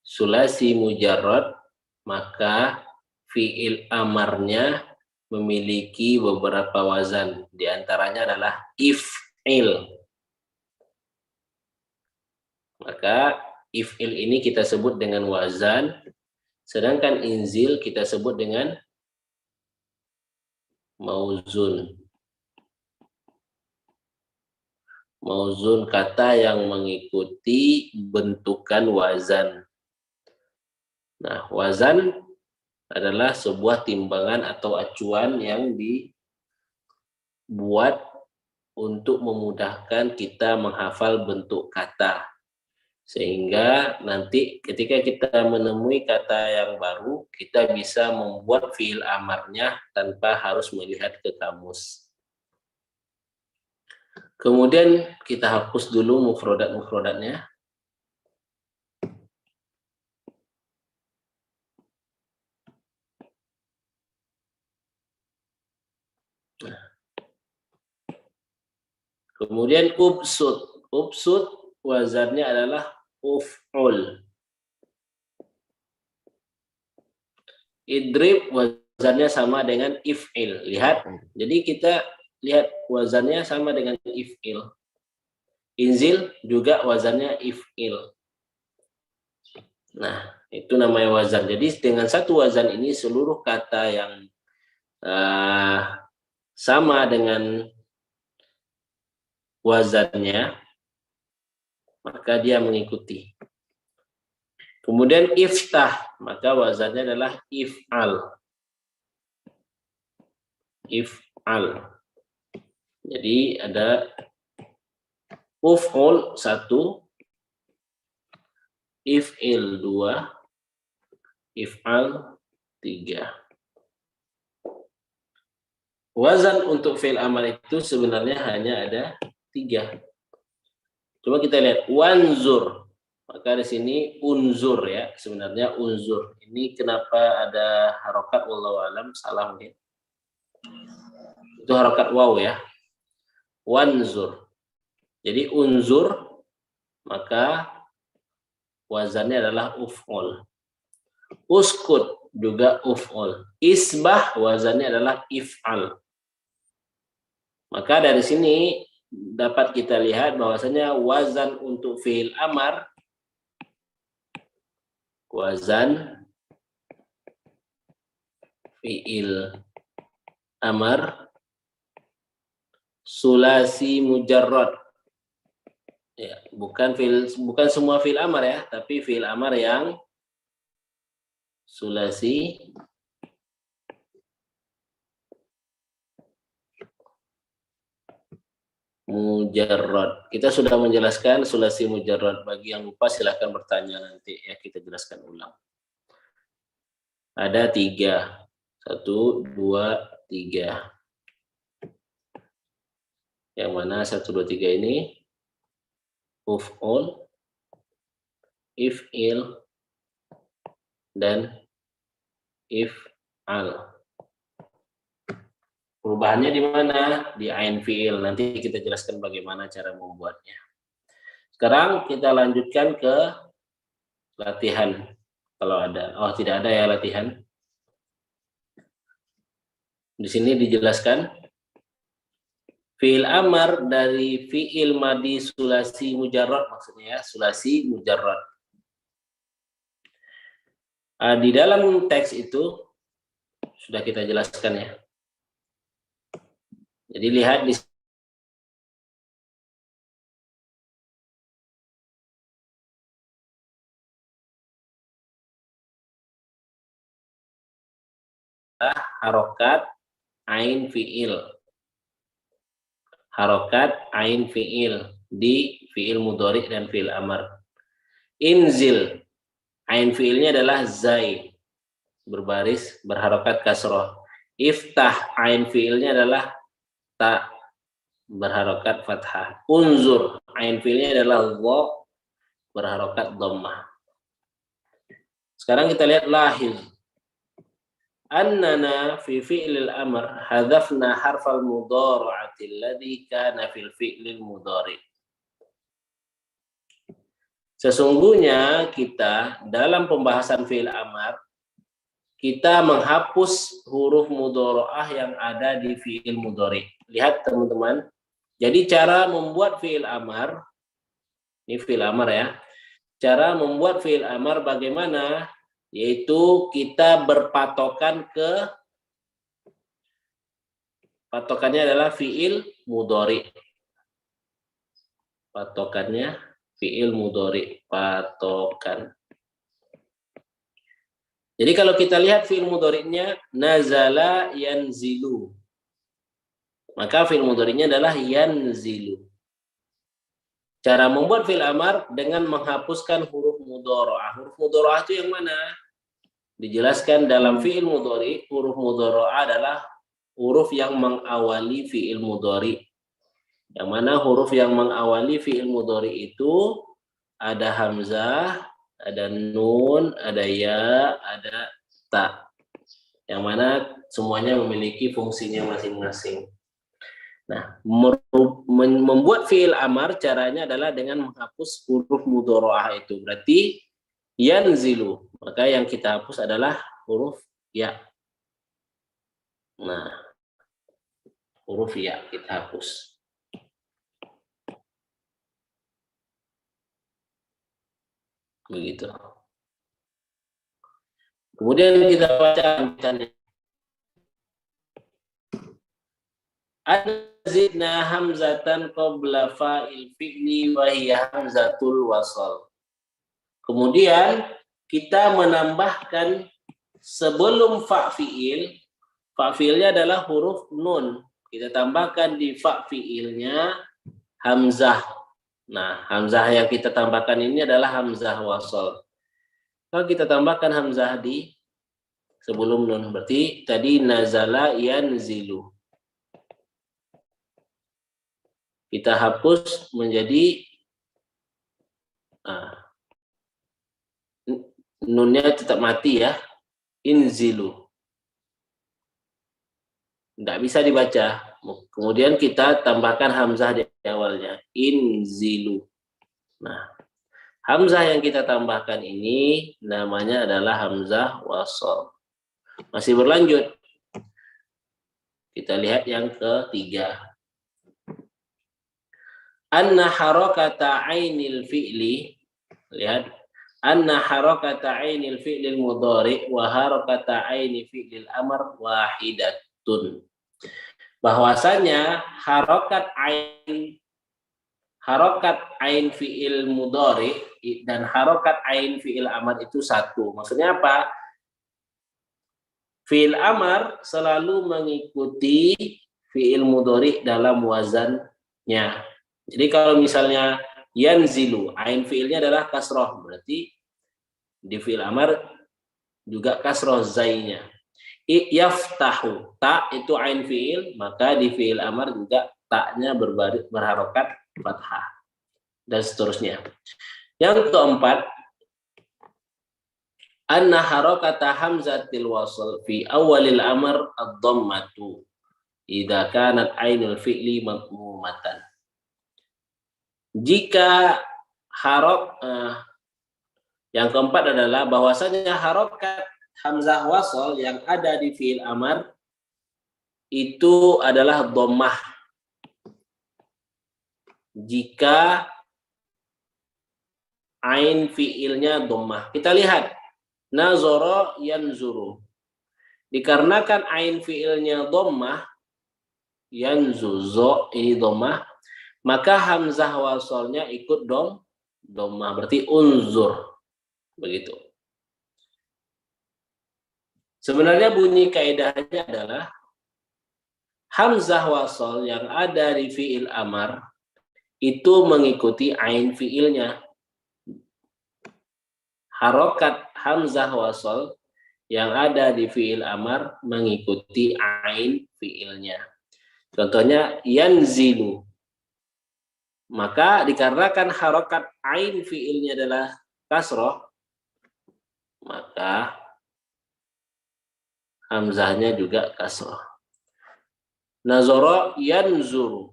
S1: sulasi mujarrad, maka fiil amarnya memiliki beberapa wazan. Di antaranya adalah if'il. Maka if'il ini kita sebut dengan wazan, sedangkan inzil kita sebut dengan mauzun. Mauzun kata yang mengikuti bentukan wazan. Nah, wazan adalah sebuah timbangan atau acuan yang dibuat untuk memudahkan kita menghafal bentuk kata. Sehingga nanti ketika kita menemui kata yang baru, kita bisa membuat fiil amarnya tanpa harus melihat ke kamus. Kemudian kita hapus dulu mufrodat-mufrodatnya. Kemudian ubsud. Ubsud wazannya adalah uf'ul. Idrib wazannya sama dengan if'il. Lihat, jadi kita lihat wazannya sama dengan if'il. Inzil juga wazannya if'il. Nah, itu namanya wazan. Jadi dengan satu wazan ini seluruh kata yang sama dengan wazannya, maka dia mengikuti. Kemudian iftah, maka wazannya adalah if'al. If'al. Jadi ada uf'ul 1, if'il 2, if'al 3. Wazan untuk fi'il amar itu sebenarnya hanya ada 3. Coba kita lihat wanzur. Maka di sini unzur ya, sebenarnya unzur. Ini kenapa ada harokat wallahu alam, salah mungkin. Itu harokat waw ya. Wanzur. Jadi unzur maka wazannya adalah uf'ul. Uskut juga uf'ul. Isbah wazannya adalah if'al. Maka dari sini dapat kita lihat bahwasanya wazan untuk fi'il amar, wazan fi'il amar sulasi mujarrad. Ya, bukan semua fi'il amar ya, tapi fi'il amar yang sulasi mujarrad. Kita sudah menjelaskan sulasi mujarrad. Bagi yang lupa silahkan bertanya nanti ya, kita jelaskan ulang. Ada 3. 1, 2, 3. Yang mana 1, 2, 3 ini? Uf'ul, if'il, dan if'al. Perubahannya di mana? Di ain fi'il. Nanti kita jelaskan bagaimana cara membuatnya. Sekarang kita lanjutkan ke latihan. Kalau ada. Oh, tidak ada ya latihan. Di sini dijelaskan fi'il amar dari fi'il madi sulasi mujarrad, maksudnya ya, sulasi mujarrad. Di dalam teks itu sudah kita jelaskan ya. Jadi lihat di harokat ain fi'il. Harokat ain fi'il di fi'il mudhari dan fi'il amar. Inzil, ain fi'ilnya adalah zai, berbaris berharokat kasroh. Iftah, ain fi'ilnya adalah ta, berharokat fathah. Unzur, ain fi'ilnya adalah dha, berharokat dhammah. Sekarang kita lihat lahiz. Annana fi fi'lil amr hadafna harfal mudhara'ati alladhi kana fil fi'lil mudhari'. Sesungguhnya kita dalam pembahasan fi'il amar kita menghapus huruf mudhara'ah yang ada di fi'il mudhari'. Lihat teman-teman. Jadi cara membuat fi'il amar, ini fi'il amar ya. Cara membuat fi'il amar bagaimana? Yaitu kita berpatokan ke, patokannya adalah fi'il mudhari'. Patokannya fi'il mudhari', patokan. Jadi kalau kita lihat fi'il mudhari'nya nazala yanzilu. Maka fi'il mudhari'nya adalah yanzilu. Cara membuat fi'il amar dengan menghapuskan huruf mudhara'ah. Huruf mudhara'ah itu yang mana? Dijelaskan dalam fi'il mudhari', huruf mudhara'ah adalah huruf yang mengawali fi'il mudhari'. Yang mana huruf yang mengawali fi'il mudhari' itu ada hamzah, ada nun, ada ya, ada ta. Yang mana semuanya memiliki fungsinya masing-masing. Nah, membuat fi'il amar caranya adalah dengan menghapus huruf mudhara'ah itu. Berarti yanzilu. Maka yang kita hapus adalah huruf ya. Nah, huruf ya kita hapus. Begitu. Kemudian kita baca misalnya. Zidna hamzatan qabla fa'il fi'li wa hiya hamzatul wasal. Kemudian kita menambahkan sebelum fa fi'il, fa fi'ilnya adalah huruf nun. Kita tambahkan di fa fi'ilnya hamzah. Nah, hamzah yang kita tambahkan ini adalah hamzah wasal. Kalau kita tambahkan hamzah di sebelum nun, berarti tadi nazala yanzilu. Kita hapus menjadi nunnya tetap mati ya, inzilu. Nggak bisa dibaca. Kemudian kita tambahkan hamzah di awalnya, inzilu. Nah, hamzah yang kita tambahkan ini namanya adalah hamzah wasal. Masih berlanjut. Kita lihat yang ketiga. anna harakata ainil fi'li, lihat, anna harakata ainil fi'lil mudhari wa harakata aini fi'lil amr wahidatun. Bahwasanya harokat ain fi'il mudhari dan harokat ain fi'il amar itu satu. Maksudnya apa? Fi'il amar selalu mengikuti fi'il mudhari dalam wazannya. Jadi kalau misalnya yanzilu, ain fi'ilnya adalah kasroh, berarti di fi'il amar juga kasroh zainya. Yaftahu, ta itu ain fi'il, maka di fi'il amar juga taknya berharokat fathah dan seterusnya. Yang keempat, anna harakata hamzatil wasl fi awalil amr ad-dhammatu idza kanat ainul fi'li madmumatan. Jika yang keempat adalah bahwasanya harokat hamzah wasl yang ada di fi'il amar itu adalah dhammah jika ain fi'ilnya dhammah. Kita lihat nazara yanzuru. Dikarenakan ain fi'ilnya dhammah, yanzuzo ini dhammah, maka hamzah wasolnya ikut dhammah, berarti unzur. Begitu. Sebenarnya bunyi kaidahnya adalah hamzah wasol yang ada di fi'il amar itu mengikuti ain fi'ilnya. Harokat hamzah wasol yang ada di fi'il amar mengikuti ain fi'ilnya. Contohnya yanzilu. Maka dikarenakan harokat ain fi'ilnya adalah kasroh, maka hamzahnya juga kasroh. Nazara yanzuru.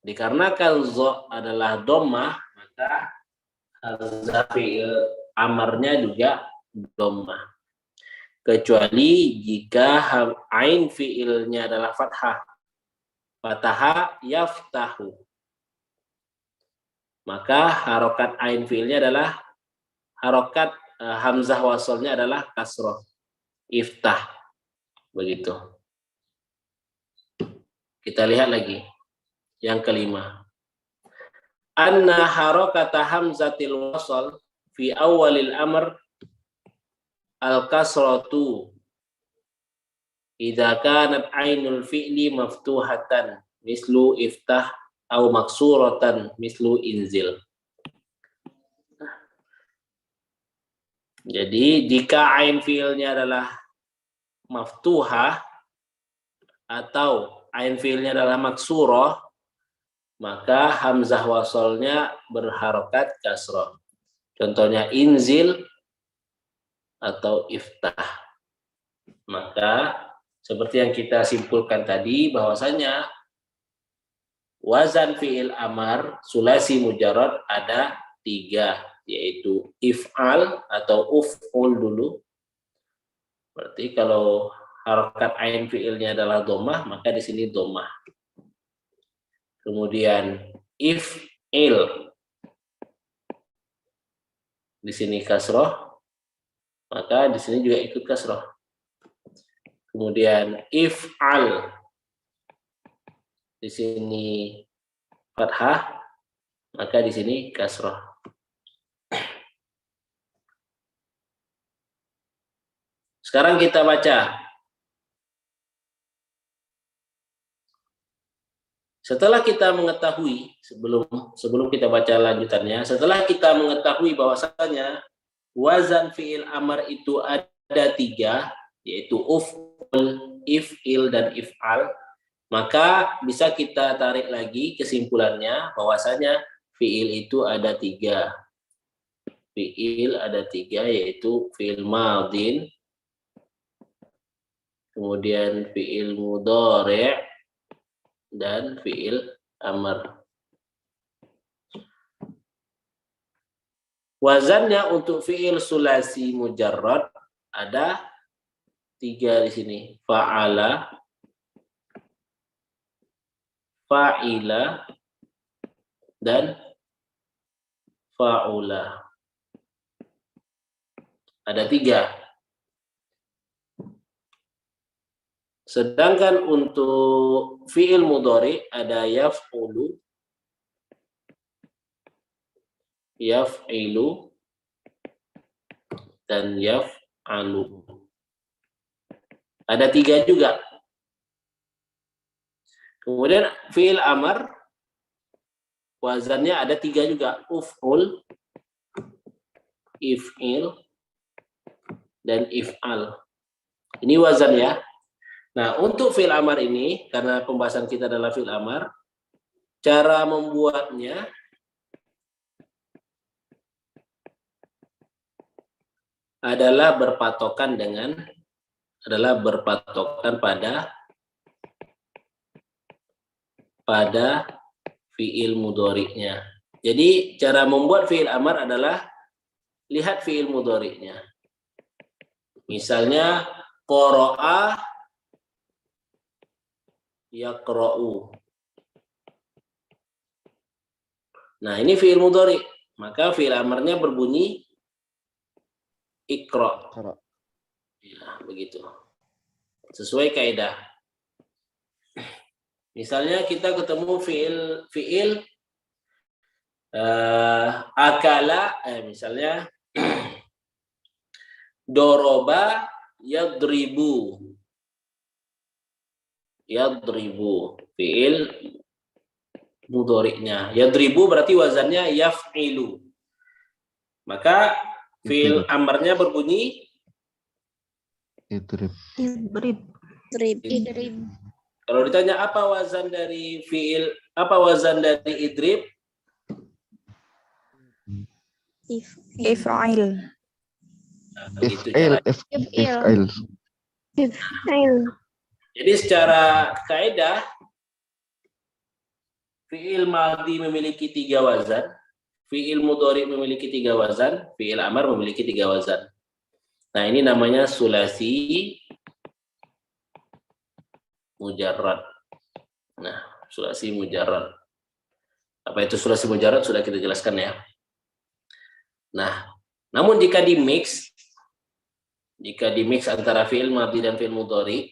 S1: Dikarenakan zo adalah dhammah, maka hamzah fi'il amarnya juga dhammah. Kecuali jika ain fi'ilnya adalah fathah. Fataha yaftahu. Maka harokat ain fi'ilnya adalah harokat hamzah wasolnya adalah kasroh. Iftah. Begitu. Kita lihat lagi. Yang kelima. Anna harokata hamzatil wasol fi awalil amr al-kasratu idza kanat ainul fi'li maftuhatan mislu iftah au maksuratan mislu inzil. Jadi jika ain fi'ilnya adalah maftuhah atau ain fi'ilnya adalah maksurah, maka hamzah wasolnya berharokat kasroh. Contohnya inzil atau iftah. Maka seperti yang kita simpulkan tadi bahwasanya wazan fi'il amar sulasi mujarrad ada 3, yaitu if'al atau uf'ul dulu. Berarti kalau harokat ain fi'ilnya adalah dhammah, maka di sini dhammah. Kemudian if'il, di sini kasroh, maka di sini juga ikut kasroh. Kemudian if'al, di sini fathah, maka di sini kasroh. Sekarang kita baca. Setelah kita mengetahui, sebelum kita baca lanjutannya, setelah kita mengetahui bahwasanya wazan fi'il amar itu ada 3, yaitu uf'ul, if'il, dan if'al, maka bisa kita tarik lagi kesimpulannya bahwasanya fi'il itu ada 3. Fi'il ada 3, yaitu fi'il madin, kemudian fi'il mudhari' dan fi'il amr. Wazannya untuk fi'il sulasi mujarrad ada 3 di sini. Fa'ala, fa'ila, dan fa'ula. Ada 3. Sedangkan untuk fi'il mudhari ada yaf'ulu, yaf'ilu, dan yaf'alu. Ada 3 juga. Kemudian fi'il amar wazannya ada 3 juga, uf'ul, if'il, dan if'al. Ini wazan ya. Nah, untuk fi'il amar ini, karena pembahasan kita adalah fi'il amar, cara membuatnya adalah berpatokan pada fi'il mudhari'nya. Jadi cara membuat fi'il amar adalah lihat fi'il mudhari'nya. Misalnya qara'a yaqra'u. Nah, ini fi'il mudhari', maka fi'il amarnya berbunyi iqra'. Ya, begitu. Sesuai kaidah. Misalnya kita ketemu fi'il akala, misalnya doroba yadribu. Yadribu, fi'il mudhari'nya. Yadribu berarti wazannya yaf'ilu. Maka fi'il amarnya berbunyi
S10: idrib.
S9: Idrib.
S1: Kalau ditanya apa wazan dari fi'il, apa wazan dari idrib?
S3: If'il.
S1: Nah, begitu caranya.
S9: If'il.
S1: Jadi secara kaidah fi'il madhi memiliki 3 wazan, fi'il mudhari memiliki 3 wazan, fi'il amar memiliki 3 wazan. Nah, ini namanya sulasi mujarrad. Nah, sulasi mujarrad. Apa itu sulasi mujarrad sudah kita jelaskan ya. Nah, namun jika di mix antara fi'il madhi dan fi'il mudhari,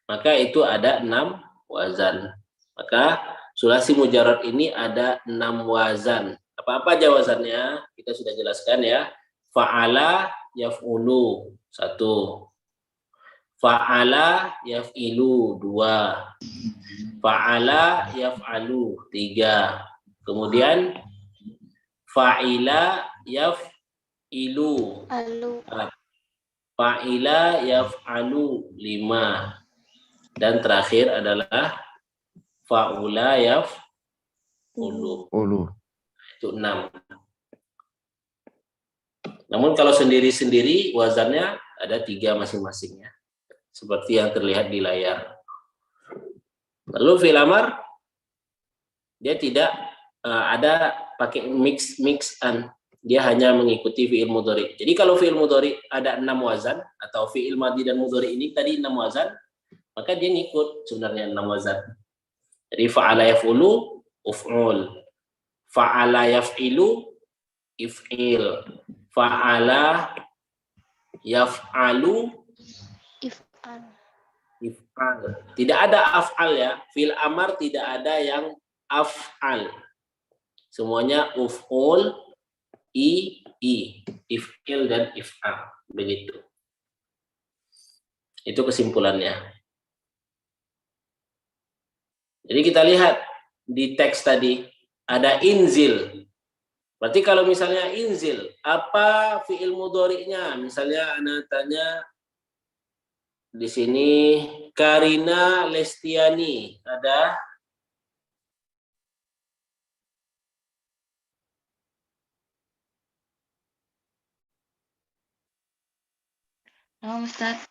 S1: maka itu ada 6 wazan. Maka sulasi mujarrad ini ada 6 wazan. Apa-apa aja wazannya? Kita sudah jelaskan ya. Fa'ala yaf'ulu 1. Fa'ala yaf'ilu 2. Fa'ala yaf'alu 3. Kemudian fa'ila yaf'ilu 4. Fa'ila yaf'alu 5. Dan terakhir adalah fa'ula yaf'ulu. Itu 6. Namun kalau sendiri-sendiri wazannya ada 3 masing-masingnya. Seperti yang terlihat di layar. Lalu fi'il amar dia tidak ada pakai mix-mixan. Dia hanya mengikuti fi'il mudhari. Jadi kalau fi'il mudhari ada 6 wazan atau fi'il madhi dan mudhari ini tadi 6 wazan, maka dia ngikut sebenarnya 6 wazan. Jadi fa'ala yaf'ulu uf'ul. Fa'ala yaf'ilu if'il. Fa'ala yaf'alu if'al. Tidak ada af'al ya. Fil amar tidak ada yang af'al. Semuanya uf'ul, if'il dan if'al. Begitu. Itu kesimpulannya. Jadi kita lihat di teks tadi ada inzil. Berarti kalau misalnya inzil, apa fi'il mudhari'nya? Misalnya Anda tanya di sini Karina Lestiani, ada
S4: Ustaz.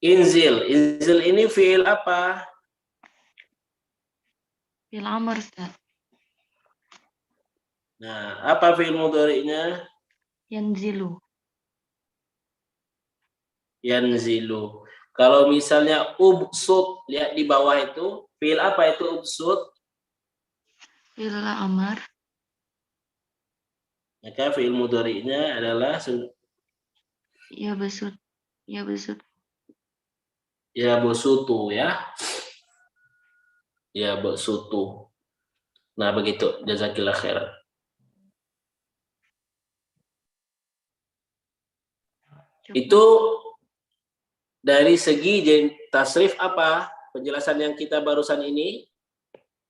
S1: inzil. Inzil ini fi'il apa?
S4: Fi'il amr, Ustaz.
S1: Nah, apa fi'il mudhari'nya?
S4: Yanzilu.
S1: Yanzilu. Kalau misalnya ubsut, lihat di bawah itu, Fiil apa itu ubsut?
S10: Fi'il amar.
S1: Maka fiil mudhari'nya adalah
S10: Ya besut. Ya besut.
S1: ya bosutu ya. Ya bosutu. Nah begitu. Jazakillah khairan. Itu dari segi tasrif apa? Penjelasan yang kita barusan ini.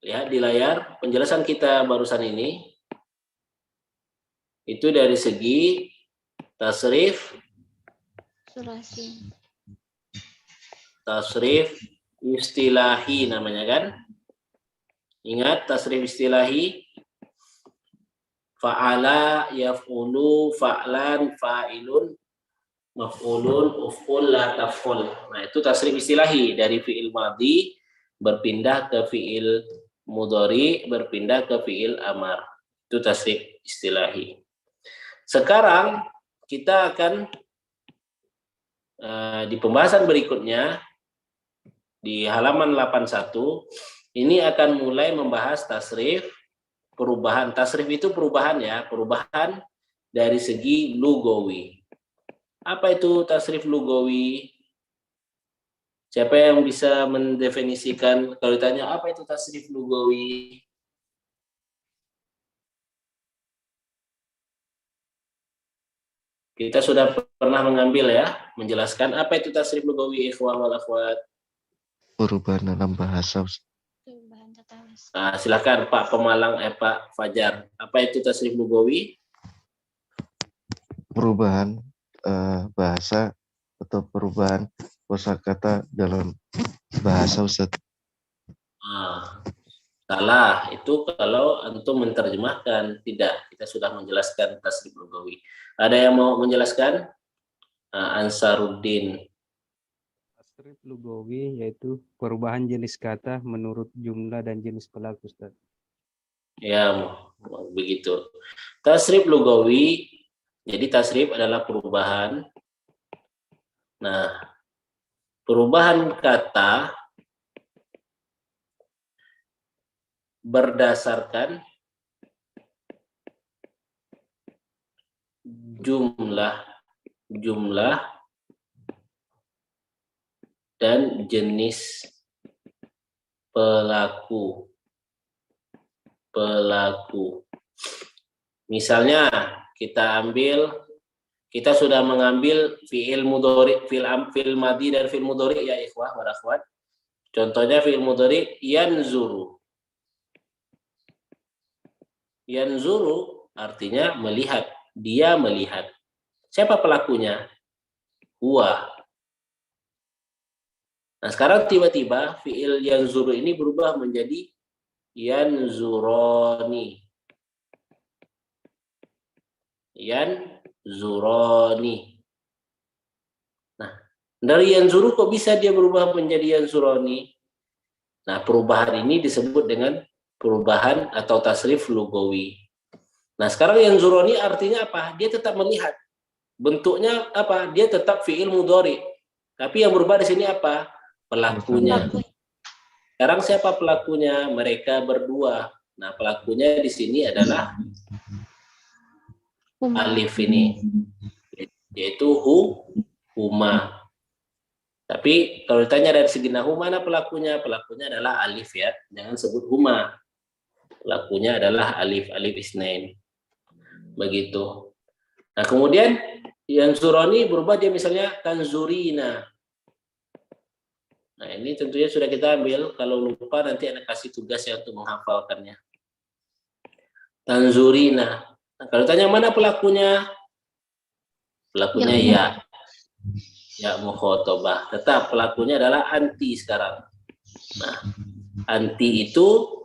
S1: Lihat di layar. Penjelasan kita barusan ini. Itu dari segi tasrif.
S4: Sulasi.
S1: Tasrif istilahi namanya kan. Ingat tasrif istilahi. Fa'ala, yaf'ulu, fa'lan, fa'ilun, maf'ulun, uf'ul, la taf'ul. Nah itu tasrif istilahi. Dari fi'il madhi berpindah ke fi'il mudhari, berpindah ke fi'il amar. Itu tasrif istilahi. Sekarang kita akan di pembahasan berikutnya di halaman 81 ini akan mulai membahas tasrif perubahan. Tasrif itu perubahan ya, perubahan dari segi lugawi. Apa itu tasrif lugawi? Siapa yang bisa mendefinisikan kalau ditanya apa itu tasrif lugawi? Kita sudah pernah mengambil ya, menjelaskan apa itu tasrif lugawi, ikhwah wal akhwat.
S11: Perubahan dalam bahasa.
S1: Nah, silakan Pak Pemalang, Pak Fajar. Apa itu tasrif lugawi?
S11: Perubahan bahasa atau perubahan kosakata dalam bahasa, Ustaz.
S1: Salah, itu kalau antum menerjemahkan. Tidak, kita sudah menjelaskan tasrif lugawi. Ada yang mau menjelaskan? Ansaruddin.
S12: Tasrif lugawi yaitu perubahan jenis kata menurut jumlah dan jenis pelaku, Ustaz.
S1: Ya, begitu. Tasrif lugawi, jadi tasrif adalah perubahan. Nah, perubahan kata berdasarkan jumlah dan jenis pelaku. Misalnya kita sudah mengambil fiil mudhari, fiil madhi dan fiil mudhari ya ikhwah wal akhwat. Contohnya fiil mudhari yanzuru. Yanzuru artinya melihat. Dia melihat. Siapa pelakunya? Huwa. Nah sekarang tiba-tiba fiil yanzuru ini berubah menjadi yanzuroni. Yanzuroni. Nah dari yanzuru kok bisa dia berubah menjadi yanzuroni? Nah perubahan ini disebut dengan perubahan atau tasrif lugawi. Nah sekarang yanzuroni artinya apa? Dia tetap melihat. Bentuknya apa? Dia tetap fiil mudhari. Tapi yang berubah di sini apa? Pelakunya. Sekarang siapa pelakunya? Mereka berdua. Nah pelakunya di sini adalah alif ini, yaitu huma. Tapi kalau ditanya dari segi nahu mana pelakunya? Pelakunya adalah alif ya. Jangan sebut huma. Pelakunya adalah alif isnain. Begitu. Nah kemudian yanzuroni berubah dia misalnya tanzurina. Nah ini tentunya sudah kita ambil. Kalau lupa nanti Anda kasih tugas ya untuk menghafalkannya. Tanzurina. Nah, kalau tanya mana pelakunya? Pelakunya ya mukhotobah. Tetap pelakunya adalah anti sekarang. Nah anti itu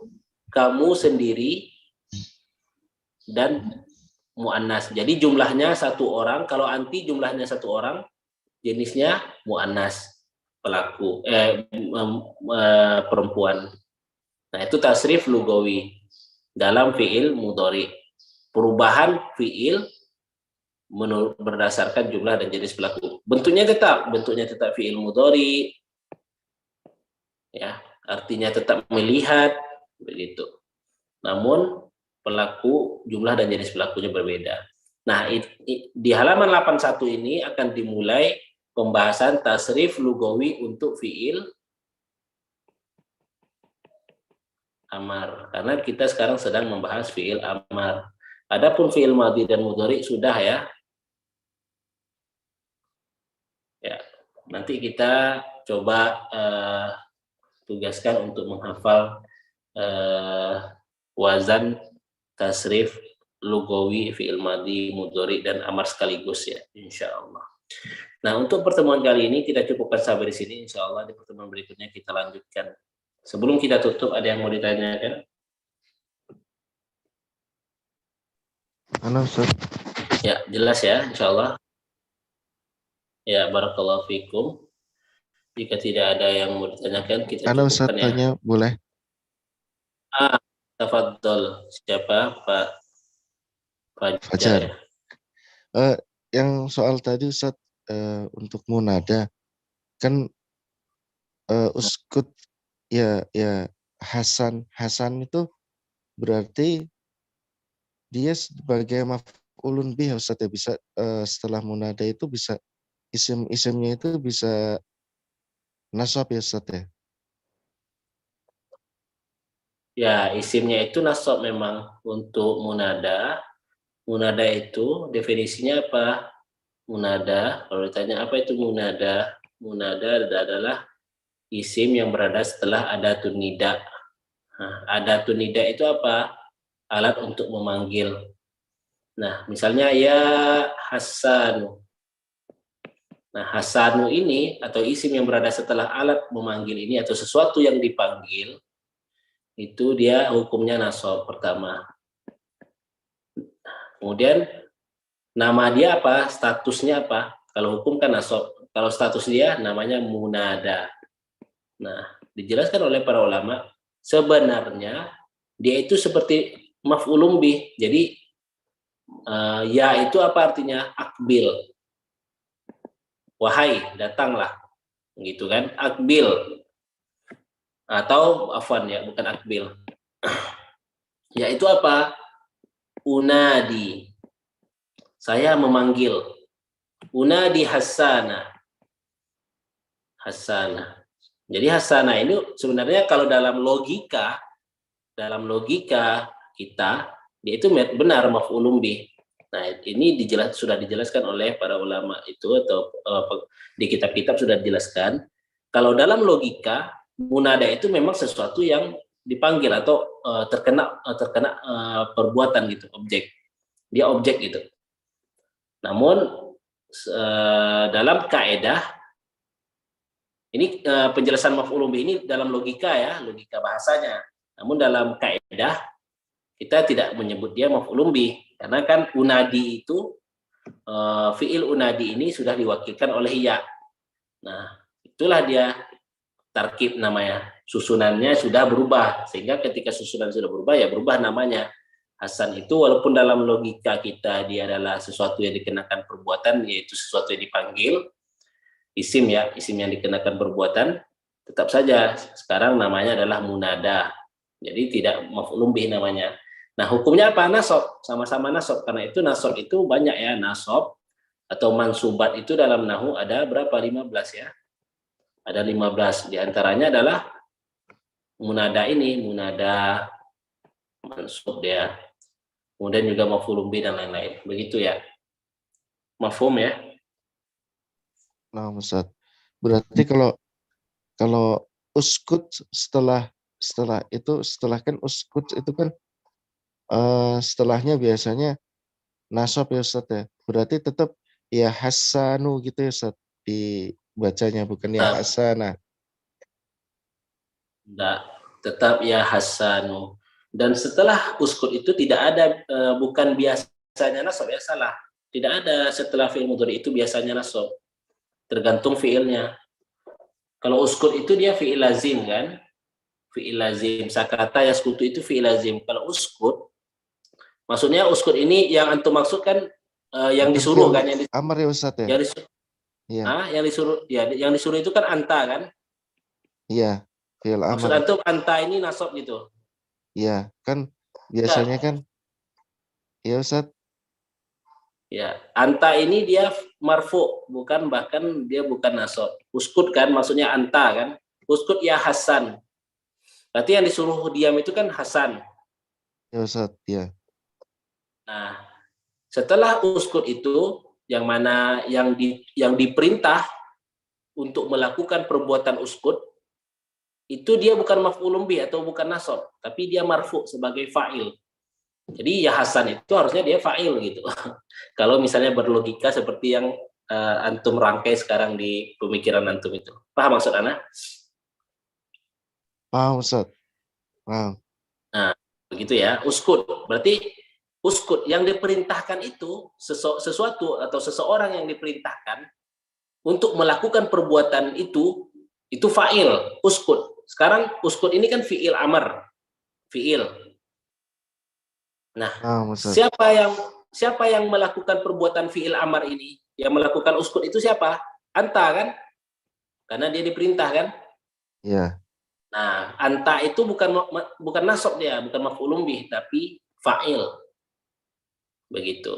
S1: kamu sendiri dan muannas. Jadi jumlahnya satu orang. Kalau anti jumlahnya satu orang, jenisnya muannas, pelaku perempuan. Nah itu tasrif lugawi dalam fiil mudhari. Perubahan fiil berdasarkan jumlah dan jenis pelaku. Bentuknya tetap fiil mudhari. Ya, artinya tetap melihat, begitu. Namun pelaku, jumlah dan jenis pelakunya berbeda. Nah, di halaman 81 ini akan dimulai pembahasan tasrif lugawi untuk fiil amar. Karena kita sekarang sedang membahas fiil amar. Adapun fiil madhi dan mudhari sudah ya. Ya, nanti kita coba tugaskan untuk menghafal wazan tasrif lugawi fiil madhi, mudhari dan amar sekaligus ya, insya Allah. Nah, untuk pertemuan kali ini kita cukupkan sampai di sini. Insya Allah di pertemuan berikutnya kita lanjutkan. Sebelum kita tutup, ada yang mau ditanyakan?
S11: Halo, Ustaz.
S1: Ya, jelas ya, insya Allah. Ya, barakallahu fikum. Jika tidak ada yang mau ditanyakan, kita
S11: Halo, Ustaz,
S1: cukupkan ya.
S11: tanya boleh?
S1: Tafadhol. Siapa? Pak Fajar.
S11: Fajar.
S1: Ya?
S11: Yang soal tadi Ustaz, untuk munada kan uskut ya Hasan itu berarti dia sebagai maf'ulun bih Ustaz ya, bisa setelah munada itu bisa isim-isimnya itu bisa nasab ya Ustaz ya.
S1: Ya, isimnya itu nasab memang untuk munada. Munada itu definisinya apa? Munada, kalau ditanya apa itu munada? Munada adalah isim yang berada setelah adatun nida. Nah, adatun nida itu apa? Alat untuk memanggil. Nah, misalnya ya Hasanu. Nah, Hasanu ini atau isim yang berada setelah alat memanggil ini atau sesuatu yang dipanggil, itu dia hukumnya nasab pertama. Kemudian nama dia apa? Statusnya apa? Kalau hukum kan nasab. Kalau status dia namanya munada. Nah, dijelaskan oleh para ulama, sebenarnya dia itu seperti maf'ulun bih. Jadi ya itu apa artinya? Akbil. Wahai, datanglah. Gitu kan? Akbil. Atau afwan ya, bukan akbil. Ya itu apa? Unadi. Saya memanggil. Unadi Hassana. Hassana. Jadi Hassana ini sebenarnya kalau dalam logika kita, dia itu benar maf'ulun bih. Nah, ini sudah dijelaskan oleh para ulama itu atau di kitab-kitab sudah dijelaskan. Kalau dalam logika, munada itu memang sesuatu yang dipanggil atau terkena perbuatan gitu, objek. Dia objek gitu. Namun dalam kaidah ini penjelasan maf'ulun bih ini dalam logika ya, logika bahasanya. Namun dalam kaidah kita tidak menyebut dia maf'ulun bih karena kan unadi itu fiil unadi ini sudah diwakilkan oleh ya. Nah, itulah dia tarkib namanya. Susunannya sudah berubah sehingga ketika susunan sudah berubah ya berubah namanya. Hasan itu walaupun dalam logika kita dia adalah sesuatu yang dikenakan perbuatan, yaitu sesuatu yang dipanggil, isim ya, isim yang dikenakan perbuatan, tetap saja sekarang namanya adalah munada. Jadi tidak maf'ulun bih namanya. Nah, hukumnya apa? Nasab, sama-sama nasab. Karena itu nasab itu banyak ya, nasab atau mansubat itu dalam nahu ada berapa? 15 ya. Ada 15. Di antaranya adalah munada ini, munada mansub dia. Kemudian juga maf'ulun bih dan lain-lain. Begitu ya. Mafhum ya?
S11: Nah, Ustaz. Berarti kalau uskut setelah kan uskut itu kan setelahnya biasanya nasab ya Ustaz ya. Berarti tetap ya Hassanu gitu ya Ustaz dibacanya, bukan ya Hassana.
S1: Enggak, tetap ya Hassanu. Dan setelah uskut itu tidak ada bukan biasanya nasab ya, salah. Tidak ada setelah fi'il mudhari itu biasanya nasab. Tergantung fi'ilnya. Kalau uskut itu dia fi'il lazim kan? Fi'il lazim. Sakata yaskutu itu fi'il lazim. Kalau uskut, maksudnya uskut ini yang antum maksud kan yang disuruh kan? Yang
S11: amar ya Ustaz ya?
S1: Yang disuruh, ya, yang disuruh itu kan anta kan?
S11: Iya. Fi'il
S1: Maksud
S11: amar.
S1: antum anta ini nasab gitu.
S11: Iya, kan biasanya kan ya Ustaz.
S1: Ya, anta ini dia marfu, bahkan dia bukan nasab. Uskut kan maksudnya anta kan. Uskut ya Hasan. Berarti yang disuruh diam itu kan Hasan.
S11: Ya Ustaz, ya.
S1: Nah, setelah uskut itu yang mana yang diperintah untuk melakukan perbuatan uskut itu dia bukan maf'ulun bih atau bukan nasab, tapi dia marfu sebagai fa'il. Jadi ya Hasan itu harusnya dia fa'il gitu. Kalau misalnya berlogika seperti yang antum rangkai sekarang di pemikiran antum itu. Paham maksud ana?
S11: Paham Ustaz. Paham.
S1: Nah, begitu ya. Uskut. Berarti uskut yang diperintahkan itu sesuatu atau seseorang yang diperintahkan untuk melakukan perbuatan itu fa'il, uskut. Sekarang uskut ini kan fi'il amar. Fi'il. Nah, siapa yang melakukan perbuatan fi'il amar ini? Yang melakukan uskut itu siapa? Anta kan? Karena dia diperintah kan?
S11: Iya.
S1: Nah, anta itu bukan nasab dia, bukan maf'ulun bih, tapi fa'il. Begitu.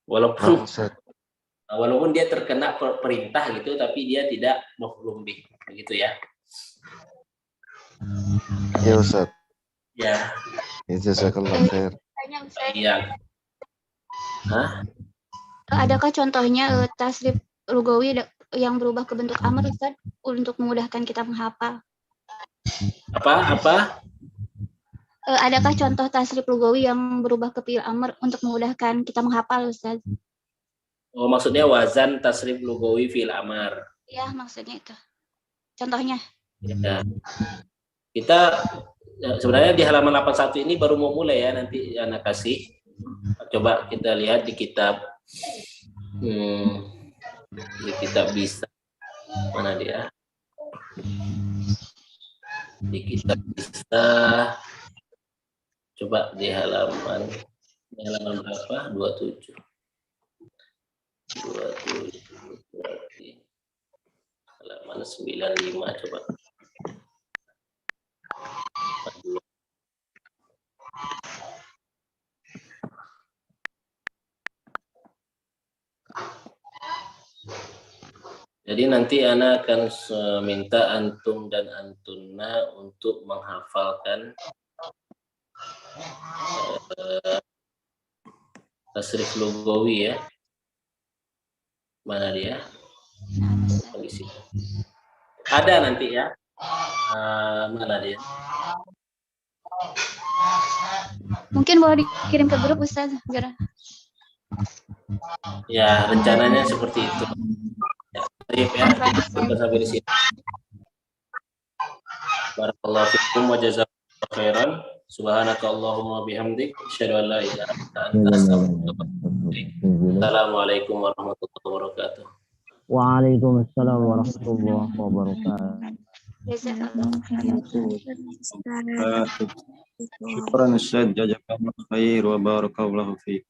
S1: Walaupun dia terkena perintah gitu, tapi dia tidak maf'ulun bih, begitu ya.
S11: Ya Ustaz.
S1: Ya.
S11: Jazakallah khair.
S1: Iya. Hah?
S4: Adakah contohnya tasrif lugawi yang berubah ke bentuk amar, Ustaz, untuk memudahkan kita menghafal?
S1: Apa?
S4: Adakah contoh tasrif lugawi yang berubah ke fi'il amr untuk memudahkan kita menghafal, Ustaz?
S1: Oh, maksudnya wazan tasrif lugawi fi'il amar.
S4: Ya, maksudnya itu. Contohnya.
S1: Ya. Kita sebenarnya di halaman 81 ini baru mau mulai ya, nanti anak kasih. Coba kita lihat di kitab bisa. Mana dia? Di kitab bisa. Coba di halaman berapa? 27. 27 berarti halaman 95 coba. Jadi nanti Ana akan minta antum dan antuna untuk menghafalkan tasrif lugawi ya. Mana dia? Di sini. Ada nanti ya. Mana dia?
S4: Mungkin boleh dikirim ke grup, Ustaz.
S1: Ya, rencananya seperti itu. Ya, sampai di sini. Barakallahu fikum wa jazakumullahu khairan. Subhanakallahumma bihamdik, asyhadu an la ilaha illa anta, astaghfiruka wa atubu ilaik. Assalamualaikum warahmatullahi wabarakatuh.
S13: Waalaikumsalam warahmatullahi wabarakatuh.
S14: Syukran Ustaz, jazakallahu khair wa barakallahu fiik.